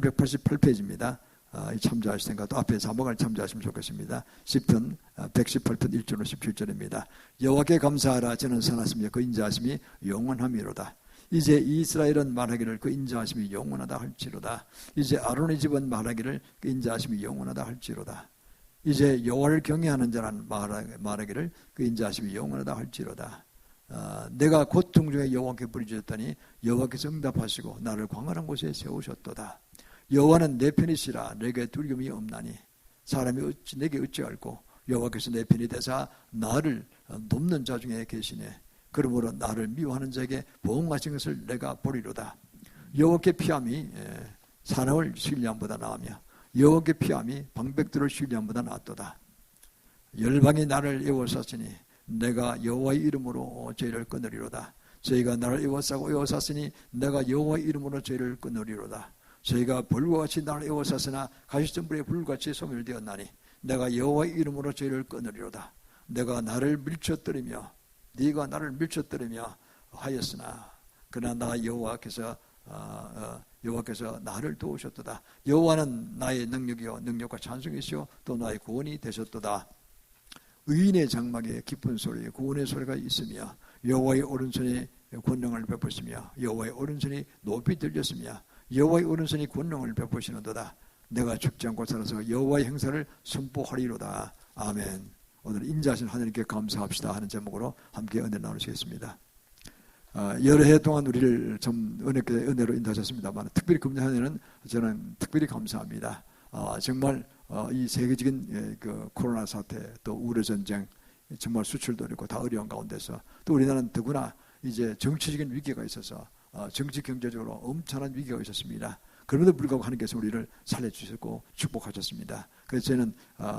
888페이지입니다. 참조하실 생각 또 앞에 자막을 참조하시면 좋겠습니다. 시편 118편 1절로 17절입니다. 여호와께 감사하라. 저는 선하시며 그 인자하심이 영원함이로다. 이제 이스라엘은 말하기를 그 인자하심이 영원하다 할지로다. 이제 아론의 집은 말하기를 그 인자하심이 영원하다 할지로다. 이제 여호와를 경외하는 자는 말하기를 그 인자하심이 영원하다 할지로다. 내가 고통 중에 여호와께 부르짖었더니 여호와께서 응답하시고 나를 광활한 곳에 세우셨도다. 여호와는 내 편이시라. 내게 두려움이 없나니 사람이 내게 어찌 알고 여호와께서 내 편이 되사 나를 돕는 자 중에 계시네. 그러므로 나를 미워하는 자에게 보응하신 것을 내가 보리로다. 여호와께 피함이 사람을 신뢰함보다 나으며 여호와께 피함이 방백들을 신뢰함보다 낫도다. 열방이 나를 애워쌌으니 내가 여호와의 이름으로 죄를 끊으리로다. 저희가 나를 애워싸고 애워쌌으니 내가 여호와의 이름으로 죄를 끊으리로다. 저희가 불과 같이 나를 애워쌌으나 가시덤불에 불같이 소멸되었나니 내가 여호와의 이름으로 죄를 끊으리로다. 내가 나를 밀쳐뜨리며 네가 나를 밀쳐뜨리며 하였으나 그러나 나 여호와께서 나를 도우셨도다. 여호와는 나의 능력이요 능력과 찬송이시요 또 나의 구원이 되셨도다. 의인의 장막에 기쁜 소리 구원의 소리가 있으며 여호와의 오른손이 권능을 베푸시며 여호와의 오른손이 높이 들렸으며 여호와의 오른손이 권능을 베푸시는도다. 내가 죽지 않고 살아서 여호와의 행사를 선포하리로다. 아멘. 오늘 인자하신 하나님께 감사합시다 하는 제목으로 함께 은혜 나누시겠습니다. 여러 해 동안 우리를 좀 은혜로 인도하셨습니다만 특별히 금년 한 해는 저는 특별히 감사합니다. 정말 이 세계적인 그 코로나 사태 또 우려 전쟁 정말 수출도 어렵고 다 어려운 가운데서 또 우리나라는 더구나 이제 정치적인 위기가 있어서 정치 경제적으로 엄청난 위기가 있었습니다. 그럼에도 불구하고 하나님께서 우리를 살려주셨고 축복하셨습니다. 그래서 저는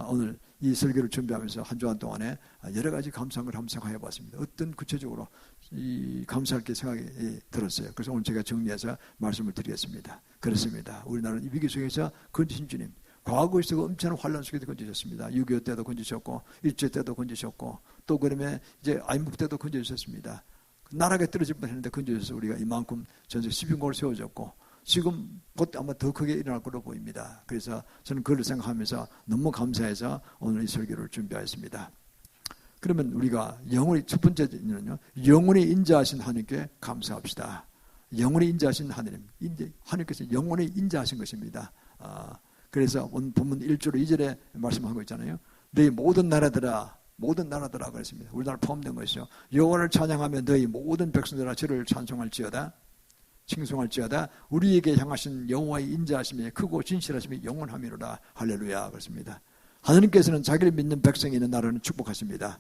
오늘 이 설교를 준비하면서 한 주간 동안에 여러 가지 감사한 걸 한번 생각해 봤습니다. 어떤 구체적으로 이 감사할 게 생각이 들었어요. 그래서 오늘 제가 정리해서 말씀을 드리겠습니다. 그렇습니다. 우리나라는 이 위기 속에서 건지신 주님, 과거에서 엄청난 환란 속에서 건지셨습니다. 6.25 때도 건지셨고 일제 때도 건지셨고 또 그러면 이제 IMF 때도 건지셨습니다. 나락에 떨어질 뻔했는데 건져져서 우리가 이만큼 전세 10인공을 세워졌고 지금 곧 아마 더 크게 일어날 걸로 보입니다. 그래서 저는 그걸 생각하면서 너무 감사해서 오늘 이 설교를 준비하였습니다. 그러면 우리가 영원히 첫 번째는요, 영원히 인자하신 하나님께 감사합시다. 영원히 인자하신 하나님, 하나님께서 영원히 인자하신 것입니다. 그래서 오늘 본문 1절 2절에 말씀하고 있잖아요. 너희 모든 나라들아 그랬습니다. 우리나라 포함된 것이죠. 여호와를 찬양하며 너희 모든 백성들아 저를 찬송할지어다. 칭송할지어다. 우리에게 향하신 여호와의 인자하심이 크고 진실하심이 영원함이로다. 할렐루야. 그렇습니다. 하나님께서는 자기를 믿는 백성이 있는 나라는 축복하십니다.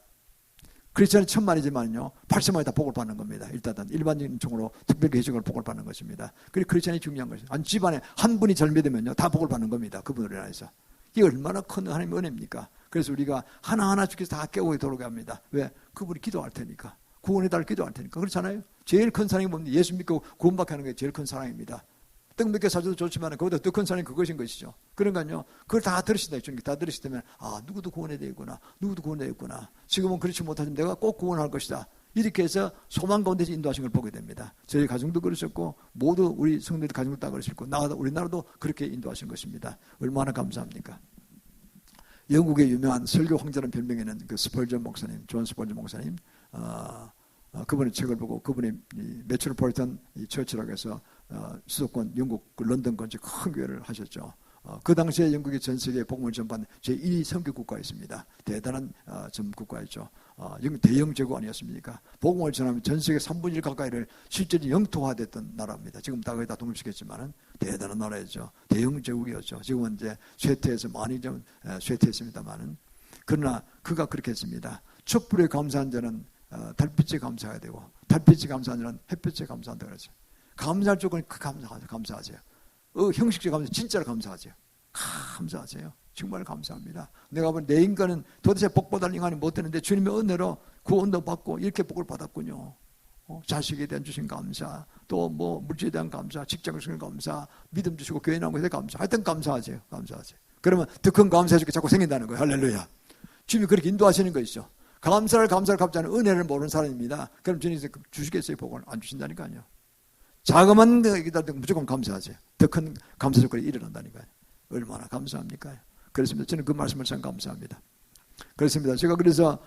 크리스천이 천만이지만요 8천만이 다 복을 받는 겁니다. 일단은 일반적인 종으로 특별히 해적을 복을 받는 것입니다. 그리고 크리스천이 중요한 것이죠. 한 집안에 한 분이 잘 믿으면요 다 복을 받는 겁니다. 그분으로 인해서. 이게 얼마나 큰 하나님의 은혜입니까? 그래서 우리가 하나하나 주께서 다 깨우게 돌아오게 합니다. 왜? 그분이 기도할 테니까. 구원해달라고 기도할 테니까. 그렇잖아요. 제일 큰 사랑이 뭡니까? 예수 믿고 구원받게 하는 게 제일 큰 사랑입니다. 떡 몇 개 사줘도 좋지만 그보다 더 큰 사랑이 그것인 것이죠. 그러니까요. 그걸 다 들으신다. 주님께 다 들으시다면 누구도 구원해야 되겠구나. 누구도 구원해야 되겠구나. 지금은 그렇지 못하지만 내가 꼭 구원할 것이다. 이렇게 해서 소망 가운데서 인도하신 걸 보게 됩니다. 저희 가정도 그러셨고 모두 우리 성도들 가정도 다 그러셨고 우리나라도 그렇게 인도하신 것입니다. 얼마나 감사합니까? 영국의 유명한 설교 황제라는 별명에는 그 스펄전 목사님, 존 스펄전 목사님, 그분의 책을 보고 그분이 메트로폴리탄 처치라고 해서 수도권 영국 런던 건지 큰 교회를 하셨죠. 그 당시에 영국이 전 세계 복음을 전파한 제1위 선교 국가였습니다. 대단한 전 국가였죠. 대영 제국 아니었습니까? 복음을 전하면 전 세계 3분의 1 가까이를 실제로 영토화됐던 나라입니다. 지금 다 거의 다 독립시켰지만은 대단한 나라였죠. 대영 제국이었죠. 지금은 이제 쇠퇴해서 많이 좀 쇠퇴했습니다만은 그러나 그가 그렇게 했습니다. 촛불에 감사한 자는 달빛에 감사해야 되고 달빛에 감사한 자는 햇빛에 감사한다 그러죠. 감사할 조건이 감사하세요. 형식적으로 감사, 진짜로 감사하세요. 감사하세요. 정말 감사합니다. 내가 보니 내 인간은 도대체 복받을 인간이 못 되는데 주님의 은혜로 구원도 받고 이렇게 복을 받았군요. 자식에 대한 주신 감사, 또 뭐 물질에 대한 감사, 직장을 주신 감사, 믿음 주시고 교회 나온 것에 감사. 하여튼 감사하세요. 감사하세요. 그러면 더 큰 감사해 주게 자꾸 생긴다는 거예요. 할렐루야. 주님이 그렇게 인도하시는 것이죠. 감사를 갚지 않은 은혜를 모르는 사람입니다. 그럼 주님께서 주시겠어요? 복을 안 주신다니까요. 자그만 것이다 무조건 감사하세요. 더 큰 감사 조건이 일어난다니까요. 얼마나 감사합니까? 그렇습니다. 저는 그 말씀을 참 감사합니다. 그렇습니다. 제가 그래서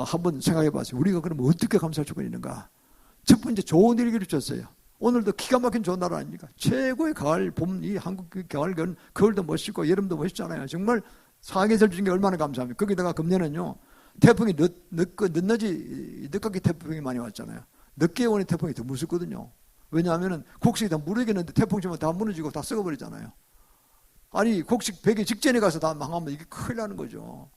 한번 생각해 봤어요. 우리가 그럼 어떻게 감사할 조건이 있는가? 첫 번째 좋은 일기를 줬어요. 오늘도 기가 막힌 좋은 나라 아닙니까? 최고의 가을, 봄, 이 한국 가을, 겨울도 멋있고 여름도 멋있잖아요. 정말 사계절 중에 얼마나 감사합니까? 거기다가 금년은요, 태풍이 늦깎이 태풍이 많이 왔잖아요. 늦게 오는 태풍이 더 무섭거든요. 왜냐하면 곡식이 다 무르겠는데 태풍 치면 다 무너지고 다 썩어버리잖아요. 아니, 곡식 배기 직전에 가서 다 망하면 이게 큰일 나는 거죠.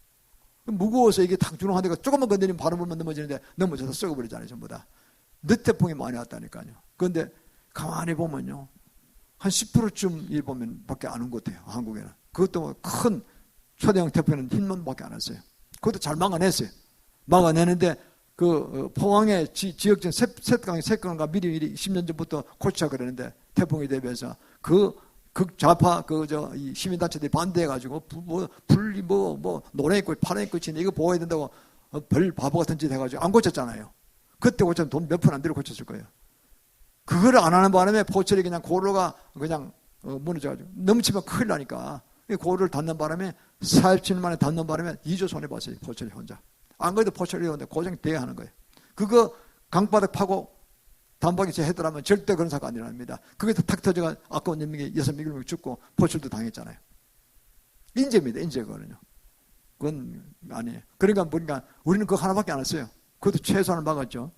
무거워서 이게 탁 주렁한 데가 조금만 건드리면 바람불면 넘어지는데 넘어져서 썩어버리잖아요. 전부 다. 늦태풍이 많이 왔다니까요. 그런데 가만히 보면요, 한 10%쯤 일 보면 밖에 안 온 것 같아요. 한국에는. 그것도 큰 초대형 태풍은 흰만 밖에 안 왔어요. 그것도 잘 막아냈어요. 막아내는데 그 포항의 지역적 셋강과 미리 10년 전부터 고치자 그러는데 태풍에 대비해서 그 극좌파 이 시민단체들이 반대해가지고 노래 있고 파란 꽃이 이거 보호해야 된다고 별 바보 같은 짓 해가지고 안 고쳤잖아요. 그때 고쳤으면 돈 몇 푼 안 들여 고쳤을 거예요. 그거를 안 하는 바람에 포철이 그냥 고로가 그냥 무너져가지고 넘치면 큰일 나니까 고로를 닫는 바람에 47년 만에 닫는 바람에 2조 손해봤어요. 포철이 혼자. 안 그래도 포철이 오는데 고생 돼야 하는 거예요. 그거 강바닥 파고 단박에 해더라면 절대 그런 사고가 안 일어납니다. 그게 탁 터져가 아까운 연명이 6명 죽고 포철도 당했잖아요. 인재입니다. 인재거든요. 그건 아니에요. 그러니까 보니까 우리는 그거 하나밖에 안 했어요. 그것도 최소한을 막았죠.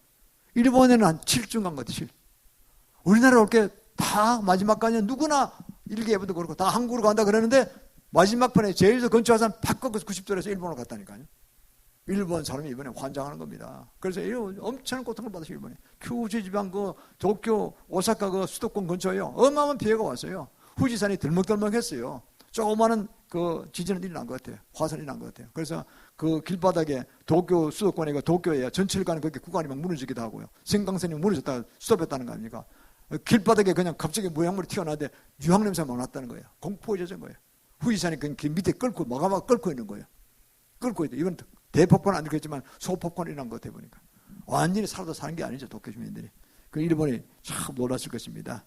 일본에는 한 7중 간 것 같아요. 7. 우리나라 올 게 다 마지막까지 누구나 일기예보도 그렇고 다 한국으로 간다 그러는데 마지막 편에 제일 근처 사람 바꿔서 90도에서 일본으로 갔다니까요. 일본 사람이 이번에 환장하는 겁니다. 그래서 엄청난 고통을 받았어요. 일본에. 큐슈 지방 도쿄, 오사카 수도권 근처에요. 어마어마한 피해가 왔어요. 후지산이 들먹들먹했어요. 조그마한 지진은 일어난 것 같아요. 화산이 일어난 것 같아요. 그래서 그 길바닥에 도쿄 수도권에 도쿄에 전철 가는 그게 구간이 막 무너지기도 하고요. 신강선이 무너졌다가 스톱했다는 거 아닙니까? 길바닥에 그냥 갑자기 모양물이 튀어나왔는데 유황냄새가 막 났다는 거예요. 공포에 젖은 거예요. 후지산이 그 밑에 마가마가 끓고 있는 거예요. 끓고 있대. 이건 대폭발은 안 들겠지만 소폭발이 일어난 것 같아 보니까. 완전히 살아도 사는 게 아니죠. 도쿄 주민들이. 그 일본이 참 놀랐을 것입니다.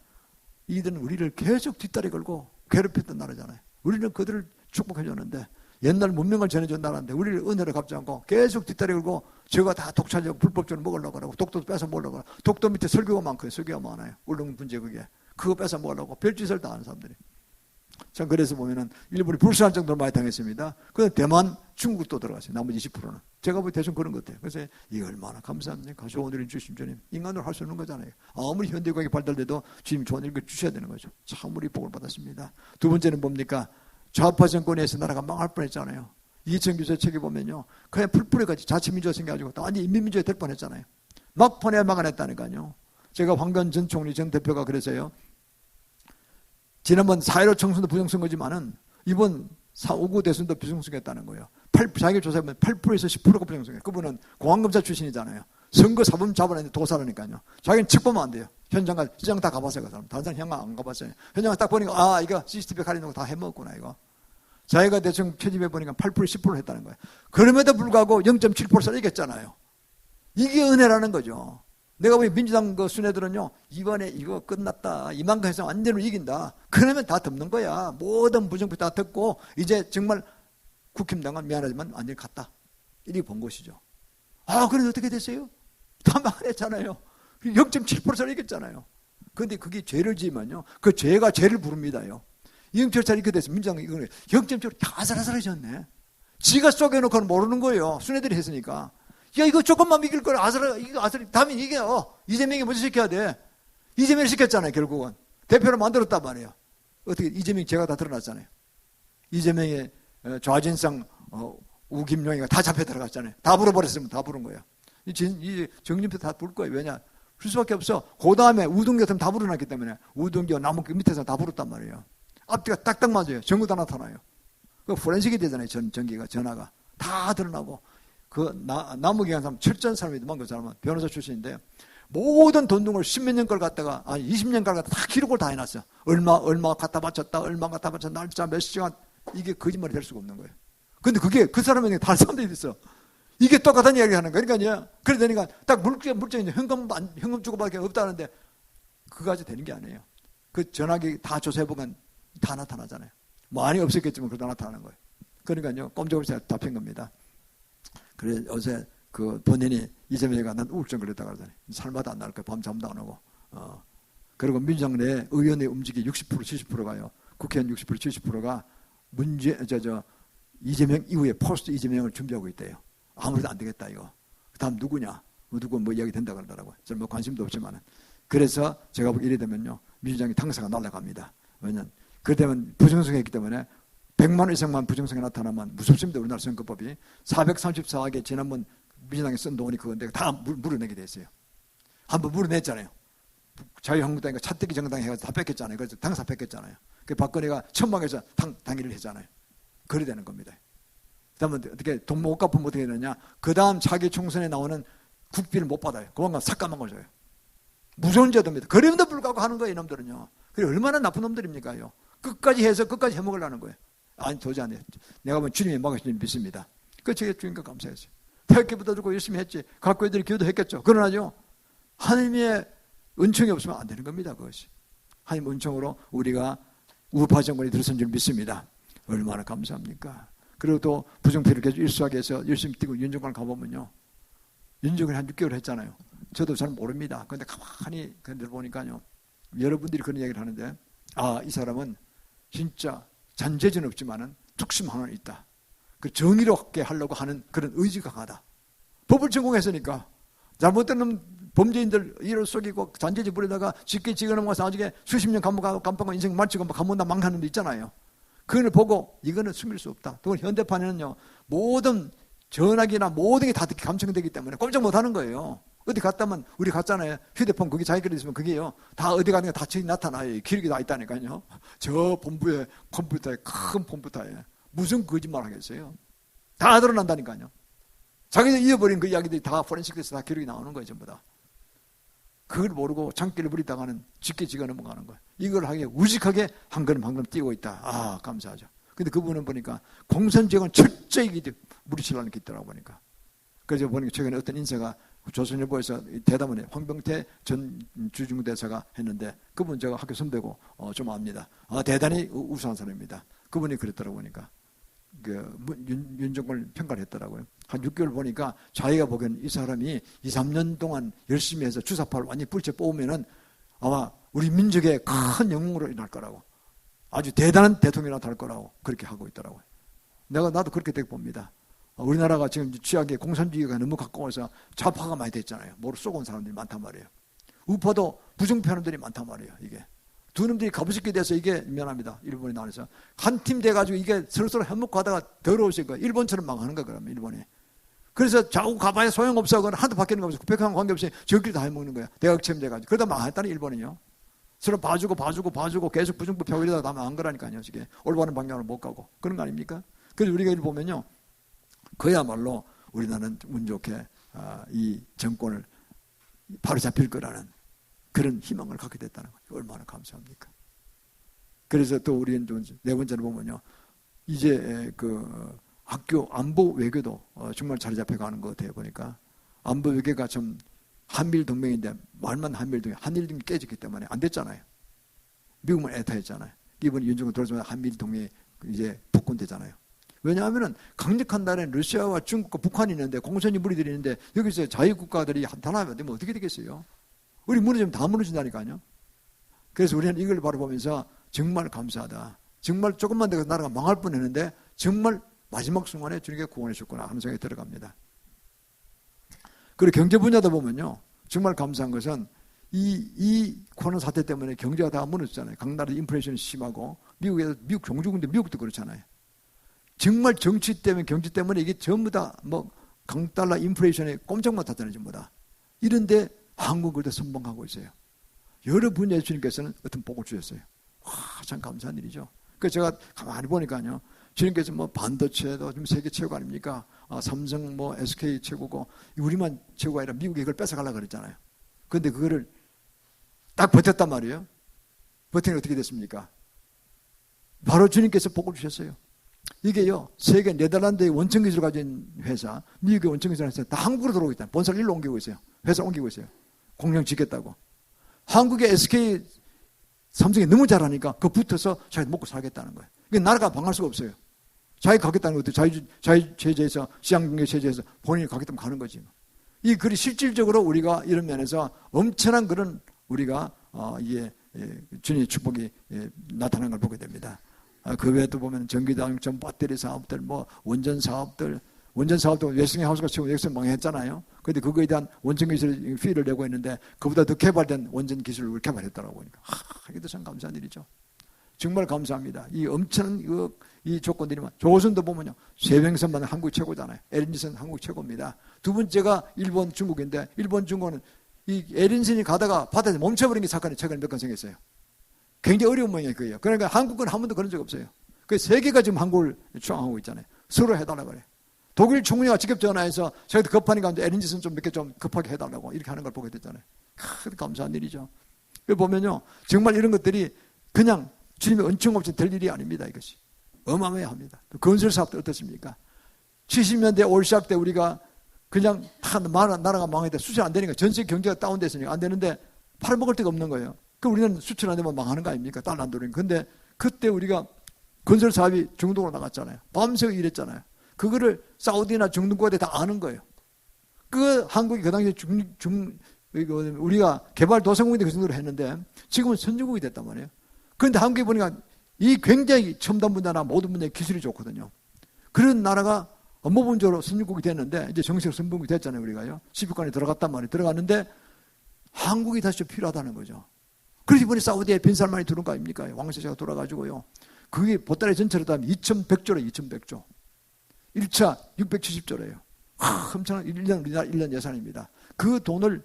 이들은 우리를 계속 뒷다리 걸고 괴롭혔던 나라잖아요. 우리는 그들을 축복해줬는데 옛날 문명을 전해준 나라인데 우리를 은혜를 갚지 않고 계속 뒷다리 걸고 저가 다 독차지하고 불법적으로 먹으려고 하고 독도 뺏어 먹으려고 하고 독도 밑에 설교가 많고요. 설교가 많아요. 울릉 분제 그게. 그거 뺏어 먹으려고 별짓을 다 하는 사람들이. 참 그래서 보면은 일본이 불쌍할 정도로 많이 당했습니다. 그런데 대만, 중국도 들어갔어요. 나머지 20%는. 제가 보기 대충 그런 것 같아요. 그래서 이거 얼마나 감사합니까? 좋은 일을 주신 주님. 인간으로 할 수 없는 거잖아요. 아무리 현대과학이 발달돼도 주님 좋은 일을 주셔야 되는 거죠. 참 우리 복을 받았습니다. 두 번째는 뭡니까? 좌파 정권에서 나라가 망할 뻔했잖아요. 이천규세 책에 보면요, 그냥 풀뿌리같이 자치민주가 생겨가지고 완전 인민민주가 될 뻔했잖아요. 막판에 막아냈다니까요. 제가 황교안 전 총리 전 대표가 그래서요, 지난번 4.15 총선도 부정선거지만은 이번 5.9 대선도 부정선거했다는 거예요. 자기 조사해보면 8%에서 10%가 부정선거예요. 그분은 공안검사 출신이잖아요. 선거 사범 잡아냈는데 도사라니까요. 자기는 측보면 안 돼요. 현장 다 가봤어요. 그 사람. 다른 사람 현장 안 가봤어요. 현장을 딱 보니까 이거 CCTV 가리는 거 다 해먹었구나 이거. 자기가 대충 편집해보니까 8% 10% 했다는 거예요. 그럼에도 불구하고 0.7%를 이겼잖아요. 이게 은혜라는 거죠. 내가 보기 민주당 순회들은요, 이번에 이거 끝났다. 이만큼 해서 완전히 이긴다. 그러면 다 덮는 거야. 모든 부정부 다 덮고, 이제 정말 국힘당은 미안하지만 완전히 갔다. 이렇게 본 것이죠. 그래서 어떻게 됐어요? 다 망했잖아요. 0.7%를 이겼잖아요. 그런데 그게 죄를 지으면요, 그 죄가 죄를 부릅니다요. 이영철 이렇게 됐어요. 민주당 이거는 0.7% 아슬아슬해졌네. 지가 쏘개놓고는 모르는 거예요. 순회들이 했으니까. 야, 이거 조금만 이길 걸 다음에 이겨. 이재명이 먼저 시켜야 돼. 이재명이 시켰잖아요, 결국은. 대표를 만들었단 말이에요. 어떻게, 이재명이 죄가 다 드러났잖아요. 이재명의 좌진성, 우김용이가 다 잡혀 들어갔잖아요. 다 불어버렸으면 다 부른 거예요. 이 정진표 다 부를 거예요. 왜냐? 풀 수밖에 없어. 그 다음에 우동기 같으면 다 불어났기 때문에 우동기와 나무 밑에서 다 불었단 말이에요. 앞뒤가 딱딱 맞아요. 전부 다 나타나요. 그 포렌식이 되잖아요. 전기가, 전화가. 다 드러나고. 나무기관 사람, 철저한 사람이더만 그 사람은 변호사 출신인데 모든 돈등을 10몇 년 걸 갖다가 20년 걸 갖다가 다 기록을 다 해놨어. 얼마 갖다 바쳤다, 얼마 갖다 바쳤다, 날짜 몇 시간. 이게 거짓말이 될 수가 없는 거예요. 근데 그게 그 사람에게 다른 사람들이 있어. 이게 똑같은 이야기를 하는 거예요. 그러니까 딱 물정이 현금 주고받을 게 없다는데 그거까지 되는 게 아니에요. 그 전화기 다 조사해보면 다 나타나잖아요. 많이 없었겠지만 그래도 나타나는 거예요. 그러니까요, 꼼짝없이 잡힌 겁니다. 그래, 어제 그 본인이 이재명이가 난 우울증 걸렸다 그러더니 살마다 안 나올 거야. 밤 잠도 안 오고. 그리고 민주당 내 의원의 움직이 60% 70%가요. 국회의원 60% 70%가 이재명 이후에 포스트 이재명을 준비하고 있대요. 아무래도 안 되겠다 이거. 다음 누구냐? 누구 뭐 이야기 된다 그러더라고요. 저는 뭐 관심도 없지만은. 그래서 제가 보기 이래 되면요, 민주당이 당사가 날아갑니다. 왜냐면 그러면 부정선거했기 때문에 100만 원 이상만 부정선거 나타나면 무섭습니다. 우리나라 선거법이 434하게 지난번 민주당이 쓴 돈이 그건데 다 물어내게 됐어요. 한번 물어냈잖아요. 자유한국당이니까 차떼기 정당 해가지고 다 뺏겼잖아요. 그래서 당사 뺏겼잖아요. 그 박근혜가 천막에서 당일을 했잖아요. 그래 되는 겁니다. 그다음에 어떻게 돈 못 갚으면 어떻게 되느냐? 그 다음 차기 총선에 나오는 국비를 못 받아요. 그만큼 삭감한 거죠. 무서운 제도입니다. 그럼에도 불구하고 하는 거예요, 이놈들은요. 그래 얼마나 나쁜 놈들입니까요? 끝까지 해서 끝까지 해먹으려는 거예요. 아니 도저히 안 돼. 내가 보면 주님이 막으시는 믿습니다. 그 제게 주님과 감사했어요. 태극기부터 들고 열심히 했지. 갖고 애들이 기도했겠죠. 그러나요, 하나님의 은총이 없으면 안 되는 겁니다. 그것이. 하나님 은총으로 우리가 우파 정권이 들어선 줄 믿습니다. 얼마나 감사합니까? 그리고 또 부정표를 계속 일수하게 해서 열심히 뛰고 윤정관 가보면요, 윤정을 한 6개월 했잖아요. 저도 잘 모릅니다. 그런데 가만히 보니까요, 여러분들이 그런 얘기를 하는데, 아, 이 사람은 진짜 잔재주는 없지만은 뚝심 하나는 있다. 그 정의롭게 하려고 하는 그런 의지가 강하다. 법을 전공했으니까 잘못된 놈 범죄인들 이를 속이고 잔재주 부리다가 쉽게 지어넘어서 나중에 수십 년 감옥 인생 마치고 감옥나 망하는 데 있잖아요. 그걸 보고 이거는 숨길 수 없다. 또 현대판에는요, 모든 전화기나 모든 게 다 감청되기 때문에 꼼짝 못하는 거예요. 어디 갔다면 우리 갔잖아요. 휴대폰 거기 자기끼리 있으면 그게요, 다 어디 가는 게 다 나타나요. 기록이 다 있다니까요. 저 본부에 컴퓨터에 큰 컴퓨터에 무슨 거짓말 하겠어요. 다 드러난다니까요. 자기가 잃어버린 그 이야기들이 다 포렌식에서 다 기록이 나오는 거예요. 전부 다. 그걸 모르고 장기를 부리다가는 짙게 지가 넘어가는 거예요. 이걸 하기에 우직하게 한 걸음 한 걸음 뛰고 있다. 아, 감사하죠. 근데 그분은 보니까 공선지역은 철저히 무리치려는 게 있더라고 보니까. 그래서 보니까 최근에 어떤 인사가 조선일보에서 대담원에 황병태 전 주중대사가 했는데, 그분 제가 학교 선배고 좀 압니다. 대단히 우수한 사람입니다. 그분이 그랬더라고 보니까. 윤정권을 평가를 했더라고요. 한 6개월 보니까 자기가 보기엔 이 사람이 2, 3년 동안 열심히 해서 주사파를 완전히 뿔째 뽑으면은 아마 우리 민족의 큰 영웅으로 일어날 거라고, 아주 대단한 대통령이 나타날 거라고 그렇게 하고 있더라고요. 나도 그렇게 되게 봅니다. 우리나라가 지금 취약에 공산주의가 너무 가까워서 좌파가 많이 됐잖아요. 뭐로 쏘고 온 사람들이 많단 말이에요. 우파도 부정표하는 들이 많단 말이에요. 이게 두 놈들이 가부식게 돼서 이게 미안합니다. 일본이 나와서 한 팀 돼가지고 이게 서로서로 해먹고 하다가 더러우실 거예요. 일본처럼 망하는 거야, 그러면 일본이. 그래서 좌우 가봐야 소용없어. 그건 하도 바뀌는 거 없어. 국백한 관계없이 저끼리 다 해먹는 거야. 대학체험 돼가지고. 그러다 망했다는 일본이요. 서로 봐주고 계속 부정부 펴고 이러다가 다 망한 거라니까요. 이게 올바른 방향으로 못 가고. 그런 거 아닙니까? 그래서 우리가 이를 보면요, 그야말로 우리나라는 운 좋게 이 정권을 바로 잡힐 거라는 그런 희망을 갖게 됐다는 거죠. 얼마나 감사합니까? 그래서 또 우리는 네 번째로 보면요, 이제 그 학교 안보 외교도 정말 자리 잡혀가는 것 같아요. 보니까 안보 외교가 좀 한미일 동맹인데 말만 한미일 동맹, 한일 동맹이 깨졌기 때문에 안 됐잖아요. 미국만 애타했잖아요. 이번에 윤정권 들어서면 한미일 동맹이 이제 복권되잖아요. 왜냐하면은 강력한 나라는 러시아와 중국과 북한이 있는데, 공산주의 무리들이 있는데, 여기서 자유국가들이 단합하면 되면 어떻게 되겠어요? 우리 무너지면 다 무너진다니까요. 그래서 우리는 이걸 바라보면서 정말 감사하다. 정말 조금만 더 나라가 망할 뻔했는데 정말 마지막 순간에 주님께 구원해 줬구나 하는 생각이 들어갑니다. 그리고 경제 분야도 보면요, 정말 감사한 것은 이 코로나 사태 때문에 경제가 다 무너졌잖아요. 각 나라 인플레이션이 심하고, 미국 종주국인데 미국도 그렇잖아요. 정말 정치 때문에, 경제 때문에 이게 전부 다 뭐 강달러 인플레이션에 꼼짝 못하잖아요, 전부 다. 이런데 한국은 그래도 선방하고 있어요. 여러 분야에 주님께서는 어떤 복을 주셨어요. 와, 참 감사한 일이죠. 그래서 제가 가만히 보니까요, 주님께서 뭐 반도체도 지금 세계 최고 아닙니까? 삼성 뭐 SK 최고고, 우리만 최고가 아니라 미국이 이걸 뺏어가려고 그랬잖아요. 그런데 그거를 딱 버텼단 말이에요. 버티니 어떻게 됐습니까? 바로 주님께서 복을 주셨어요. 이게요, 세계 네덜란드의 원천 기술을 가진 회사, 미국의 원천 기술을 해서 다 한국으로 들어오고 있다. 본사를 일로 옮기고 있어요. 회사 옮기고 있어요. 공장 짓겠다고. 한국의 SK, 삼성이 너무 잘하니까 그 붙어서 자기 먹고 살겠다는 거예요. 그러니까 나라가 방할 수가 없어요. 자기 가겠다는 것도 자유체제에서, 시장경제체제에서 본인이 가겠다면 가는 거지. 이 글이 실질적으로 우리가 이런 면에서 엄청난 그런 우리가 주님의 축복이 나타나는 걸 보게 됩니다. 그 외에도 보면 전기장점, 배터리 사업들, 뭐 원전 사업들, 웨스팅하우스가 지금 여기서 망했잖아요. 그런데 그거에 대한 원전 기술 피를 내고 있는데 그보다 더 개발된 원전 기술을 우리 개발했다고 보니까 이게 참 감사한 일이죠. 정말 감사합니다. 이 엄청난 이 조건들이면 조선도 보면요, 세병선만 한국 최고잖아요. 에린슨 한국 최고입니다. 두 번째가 일본, 중국인데 일본, 중국은 이 에린슨이 가다가 바다에서 멈춰버린 게 사건이 최근에 몇 건 생겼어요. 굉장히 어려운 모양이에요. 그거예요. 그러니까 한국은 한 번도 그런 적 없어요. 그 세계가 지금 한국을 추앙하고 있잖아요. 서로 해달라고 그래요. 독일 총리가 직접 전화해서 저희도 급하니까 에린슨 좀 몇 개 좀 급하게 해달라고 이렇게 하는 걸 보게 됐잖아요. 감사한 일이죠. 여기 보면요, 정말 이런 것들이 그냥 주님의 은총 없이 될 일이 아닙니다. 이것이 어마어마합니다. 건설 사업도 어떻습니까? 70년대 올시합 때 우리가 그냥 다 나라가 망했다. 수출 안 되니까 전세 경제가 다운됐으니까 안 되는데 팔아먹을 데가 없는 거예요. 그럼 우리는 수출 안 되면 망하는 거 아닙니까? 달러 안 들어오니까. 근데 그때 우리가 건설 사업이 중동으로 나갔잖아요. 밤새 일했잖아요. 그거를 사우디나 중동국에 다 아는 거예요. 그 한국이 그 당시에 우리가 개발도상국인데 그 정도로 했는데 지금은 선진국이 됐단 말이에요. 그런데 한국에 보니까 이 굉장히 첨단 분야나 모든 분야에 기술이 좋거든요. 그런 나라가 업무본적으로 선진국이 됐는데 이제 정식으로 선진국이 됐잖아요. 우리가요. 10위권에 들어갔단 말이에요. 들어갔는데 한국이 다시 좀 필요하다는 거죠. 그래서 이번에 사우디에 빈살만이 들어온 거 아닙니까? 왕세자가 돌아가지고요. 그게 보따리 전체로 다 2,100조래, 2,100조. 1차 670조래요. 엄청난 1년 예산입니다. 그 돈을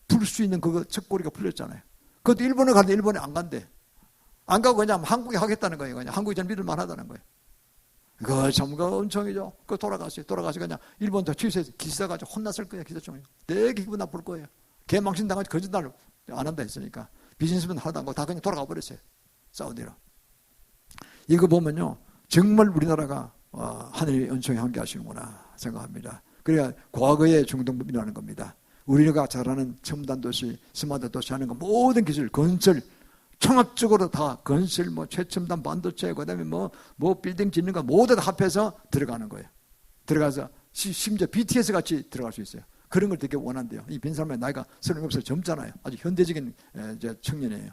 풀 수 있는 그거 척고리가 풀렸잖아요. 그것도 일본에 가는데 일본에 안 간대. 안 가고 그냥 한국에 하겠다는 거예요. 그냥 한국이 전 믿을만 하다는 거예요. 그거 참 엄청이죠. 그거 돌아가서 그냥 일본도 취소해서 기사 가지고 혼났을 거예요. 기사총회. 되게 기분 나쁠 거예요. 개망신 당하지 거짓말 안 한다 했으니까. 비즈니스면 하나도 안 가고 다 그냥 돌아가 버렸어요. 사우디로. 이거 보면요, 정말 우리나라가 하늘의 은총이 함께 하시는구나 생각합니다. 그래야 과거의 중동법이라는 겁니다. 우리가 잘하는 첨단 도시, 스마트 도시 하는 거 모든 기술, 건설, 총합적으로 다 건설, 최첨단 반도체, 그 다음에 빌딩 짓는 거 모두 다 합해서 들어가는 거예요. 들어가서 심지어 BTS 같이 들어갈 수 있어요. 그런 걸 되게 원한대요. 이 빈사람의 나이가 37살 젊잖아요. 아주 현대적인 청년이에요.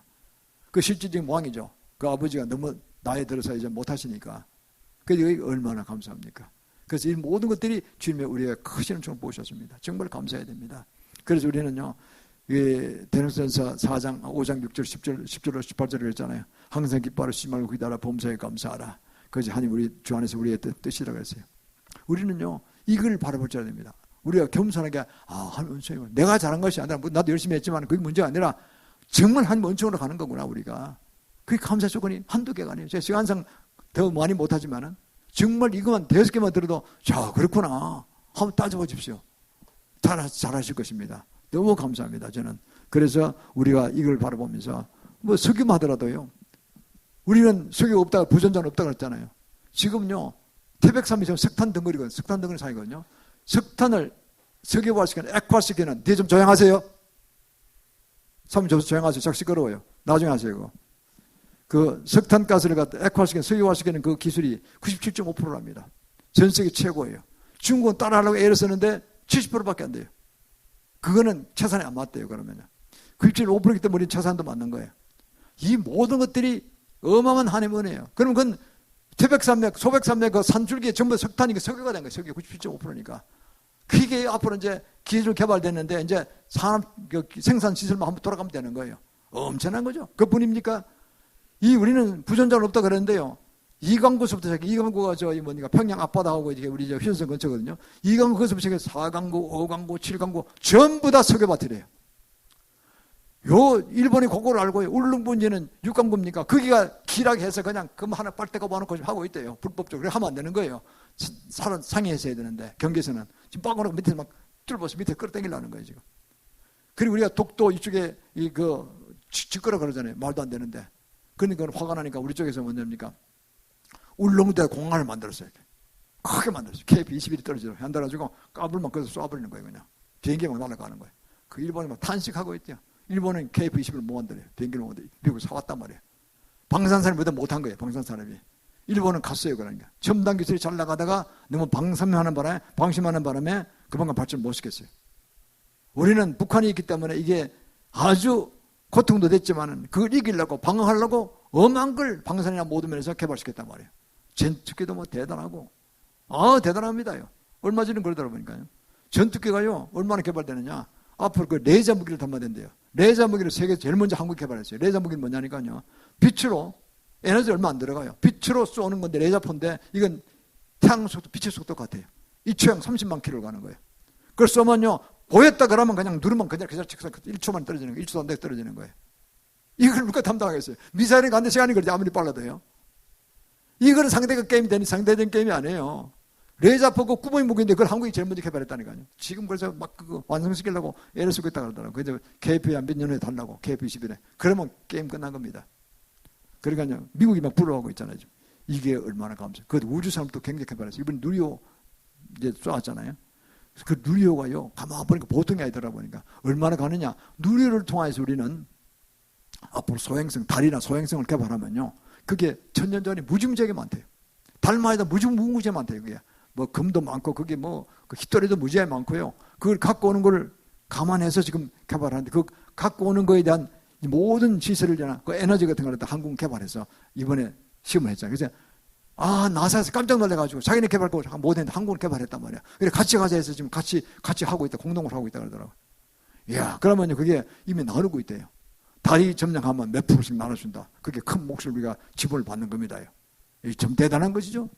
그 실질적인 모양이죠. 그 아버지가 너무 나이 들어서 이제 못하시니까. 그래서 이게 얼마나 감사합니까? 그래서 이 모든 것들이 주님의 우리의 크신 은총을 보셨습니다. 정말 감사해야 됩니다. 그래서 우리는요, 대능전서 4장, 5장, 6절, 10절, 18절을 그랬잖아요. 항상 기뻐하라, 쉬지 말고 기다려, 범사에 감사하라. 그것이 하나님 우리 주 안에서 우리의 뜻이라고 했어요. 우리는요, 이걸 바라볼 줄 알아야 됩니다. 우리가 겸손하게, 하나님 은총이구나. 내가 잘한 것이 아니라, 나도 열심히 했지만 그게 문제가 아니라 정말 하나님 은총으로 가는 거구나, 우리가. 그게 감사 조건이 한두 개가 아니에요. 제가 시간상 더 많이 못하지만은 정말 이것만 5개만 들어도, 자, 그렇구나. 한번 따져보십시오. 잘하실 것입니다. 너무 감사합니다, 저는. 그래서 우리가 이걸 바라보면서, 석유만 하더라도요, 우리는 석유 없다가 부전자는 없다고 그랬잖아요. 지금요, 태백산이 지금 석탄 덩어리거든요. 석탄 덩어리 사이거든요. 석탄을 석유화시키는, 액화시키는, 뒤에 좀 조용하세요. 사모님 좀 조용하세요. 자꾸 시끄러워요. 나중에 하세요, 그거. 그 석탄가스를 갖다 액화시키는, 석유화시키는 그 기술이 97.5%랍니다. 전 세계 최고예요. 중국은 따라하려고 애를 쓰는데 70%밖에 안 돼요. 그거는 채산에 안 맞대요, 그러면요. 97.5%이기 때문에 우리 채산도 맞는 거예요. 이 모든 것들이 어마어마한 하나님의 은혜예요. 그러면 그건 태백산맥, 소백산맥 그 산줄기에 전부 석탄이 석유가 된 거예요. 석유 97.5%니까. 그게 앞으로 이제 기술 개발됐는데 이제 산업 생산 시설만 한번 돌아가면 되는 거예요. 엄청난 거죠. 그뿐입니까? 우리는 부전자는 없다 그랬는데요. 이강구서부터 시작해, 이강구가 평양 앞바다하고 이제 우리 휴전선 근처거든요. 이강구 거기서부터 시작해 4강구, 5강구, 7강구 전부 다 석유밭이래요. 일본이 그걸 알고요. 울릉분지는 6강구입니까? 거기가 길하게 해서 그냥 금 하나 빨대가 봐놓고 하고 있대요. 불법적으로. 그래 하면 안 되는 거예요. 상의해서 해야 되는데, 경계에서는. 지금 빠그놓고 밑에 막 뚫어서 밑에 끌어당기려는 거예요, 지금. 그리고 우리가 독도 이쪽에 짓거라 그러잖아요. 말도 안 되는데. 그러니까 화가 나니까 우리 쪽에서 뭐냐니까 울릉도에 공항을 만들었어요. 이렇게. 크게 만들었어요. KP-21이 떨어지도록 만들어가지고 까불만 거기서 쏴버리는 거예요. 그냥 비행기 막 날아가는 거예요. 그 일본이 막 탄식하고 있대요. 일본은 KF-21을 못 만들어요. 비행기를 못 만들어요. 미국 사왔단 말이에요. 방산사람이 보다 못한 거예요. 방산사람이. 일본은 갔어요. 그러니까. 첨단 기술이 잘 나가다가 너무 방심하는 바람에 그만큼 발전을 못 시켰어요. 우리는 북한이 있기 때문에 이게 아주 고통도 됐지만 그걸 이기려고 방어하려고 엄한 걸 방산이나 모든 면에서 개발시켰단 말이에요. 전투기도 뭐 대단하고 대단합니다요. 얼마 전에 그러더라 보니까요. 전투기가요 얼마나 개발되느냐. 앞으로 그 레이저 무기를 담아야 된대요. 레이저 무기를 세계에서 제일 먼저 한국이 개발했어요. 레이저 무기는 뭐냐니까요. 빛으로 에너지 얼마 안 들어가요. 빛으로 쏘는 건데 레이저포인데 이건 태양 속도, 빛의 속도 같아요. 2초형 30만 킬로를 가는 거예요. 그걸 쏘면요 보였다 그러면 그냥 누르면 그냥 1초만 떨어지는 거예요. 1초도 안 되게 떨어지는 거예요. 이걸 누가 담당하겠어요? 미사일이 가는데 시간이 걸리지 아무리 빨라도요. 이거는 상대적인 게임이 아니에요. 레이저포고 구멍이 무기인데 그걸 한국이 제일 먼저 개발했다니까요. 지금 그래서 막 그거 완성시키려고 애를 쓰고 있다고 그러더라고요. 그래서 KF에 몇 년 후에 달라고 KF-21에. 그러면 게임 끝난 겁니다. 그러니까요 미국이 막 부러워하고 있잖아요. 지금. 이게 얼마나 감사해요. 그 우주 산업도 굉장히 개발했어요. 이번 누리호 이제 쏘았잖아요. 그 누리호가요 가만 보니까 보통이 아니더라 보니까 얼마나 가느냐. 누리호를 통해서 우리는 앞으로 소행성 달이나 소행성을 개발하면요 그게 천년 전에 무지무지하게 많대요. 달마에다 무지무지하게 많대요. 그게 뭐 금도 많고 그게 뭐 깃돌에도 무지하게 많고요. 그걸 갖고 오는 걸 감안해서 지금 개발하는데 그 갖고 오는 거에 대한 모든 시설을 그 에너지 같은 걸 한국은 개발해서 이번에 시험을 했잖아요. 그래서 나사에서 깜짝 놀래가지고 자기네 개발고 못했는데 한국은 개발했단 말이야. 그래 같이 가자 해서 지금 같이 하고 있다. 공동으로 하고 있다 그러더라고. 이야, 그러면요 그게 이미 나누고 있대요. 달이 점령하면 몇 프로씩 나눠준다. 그게 큰 몫을 우리가 지분을 받는 겁니다. 이게 좀 대단한 것이죠.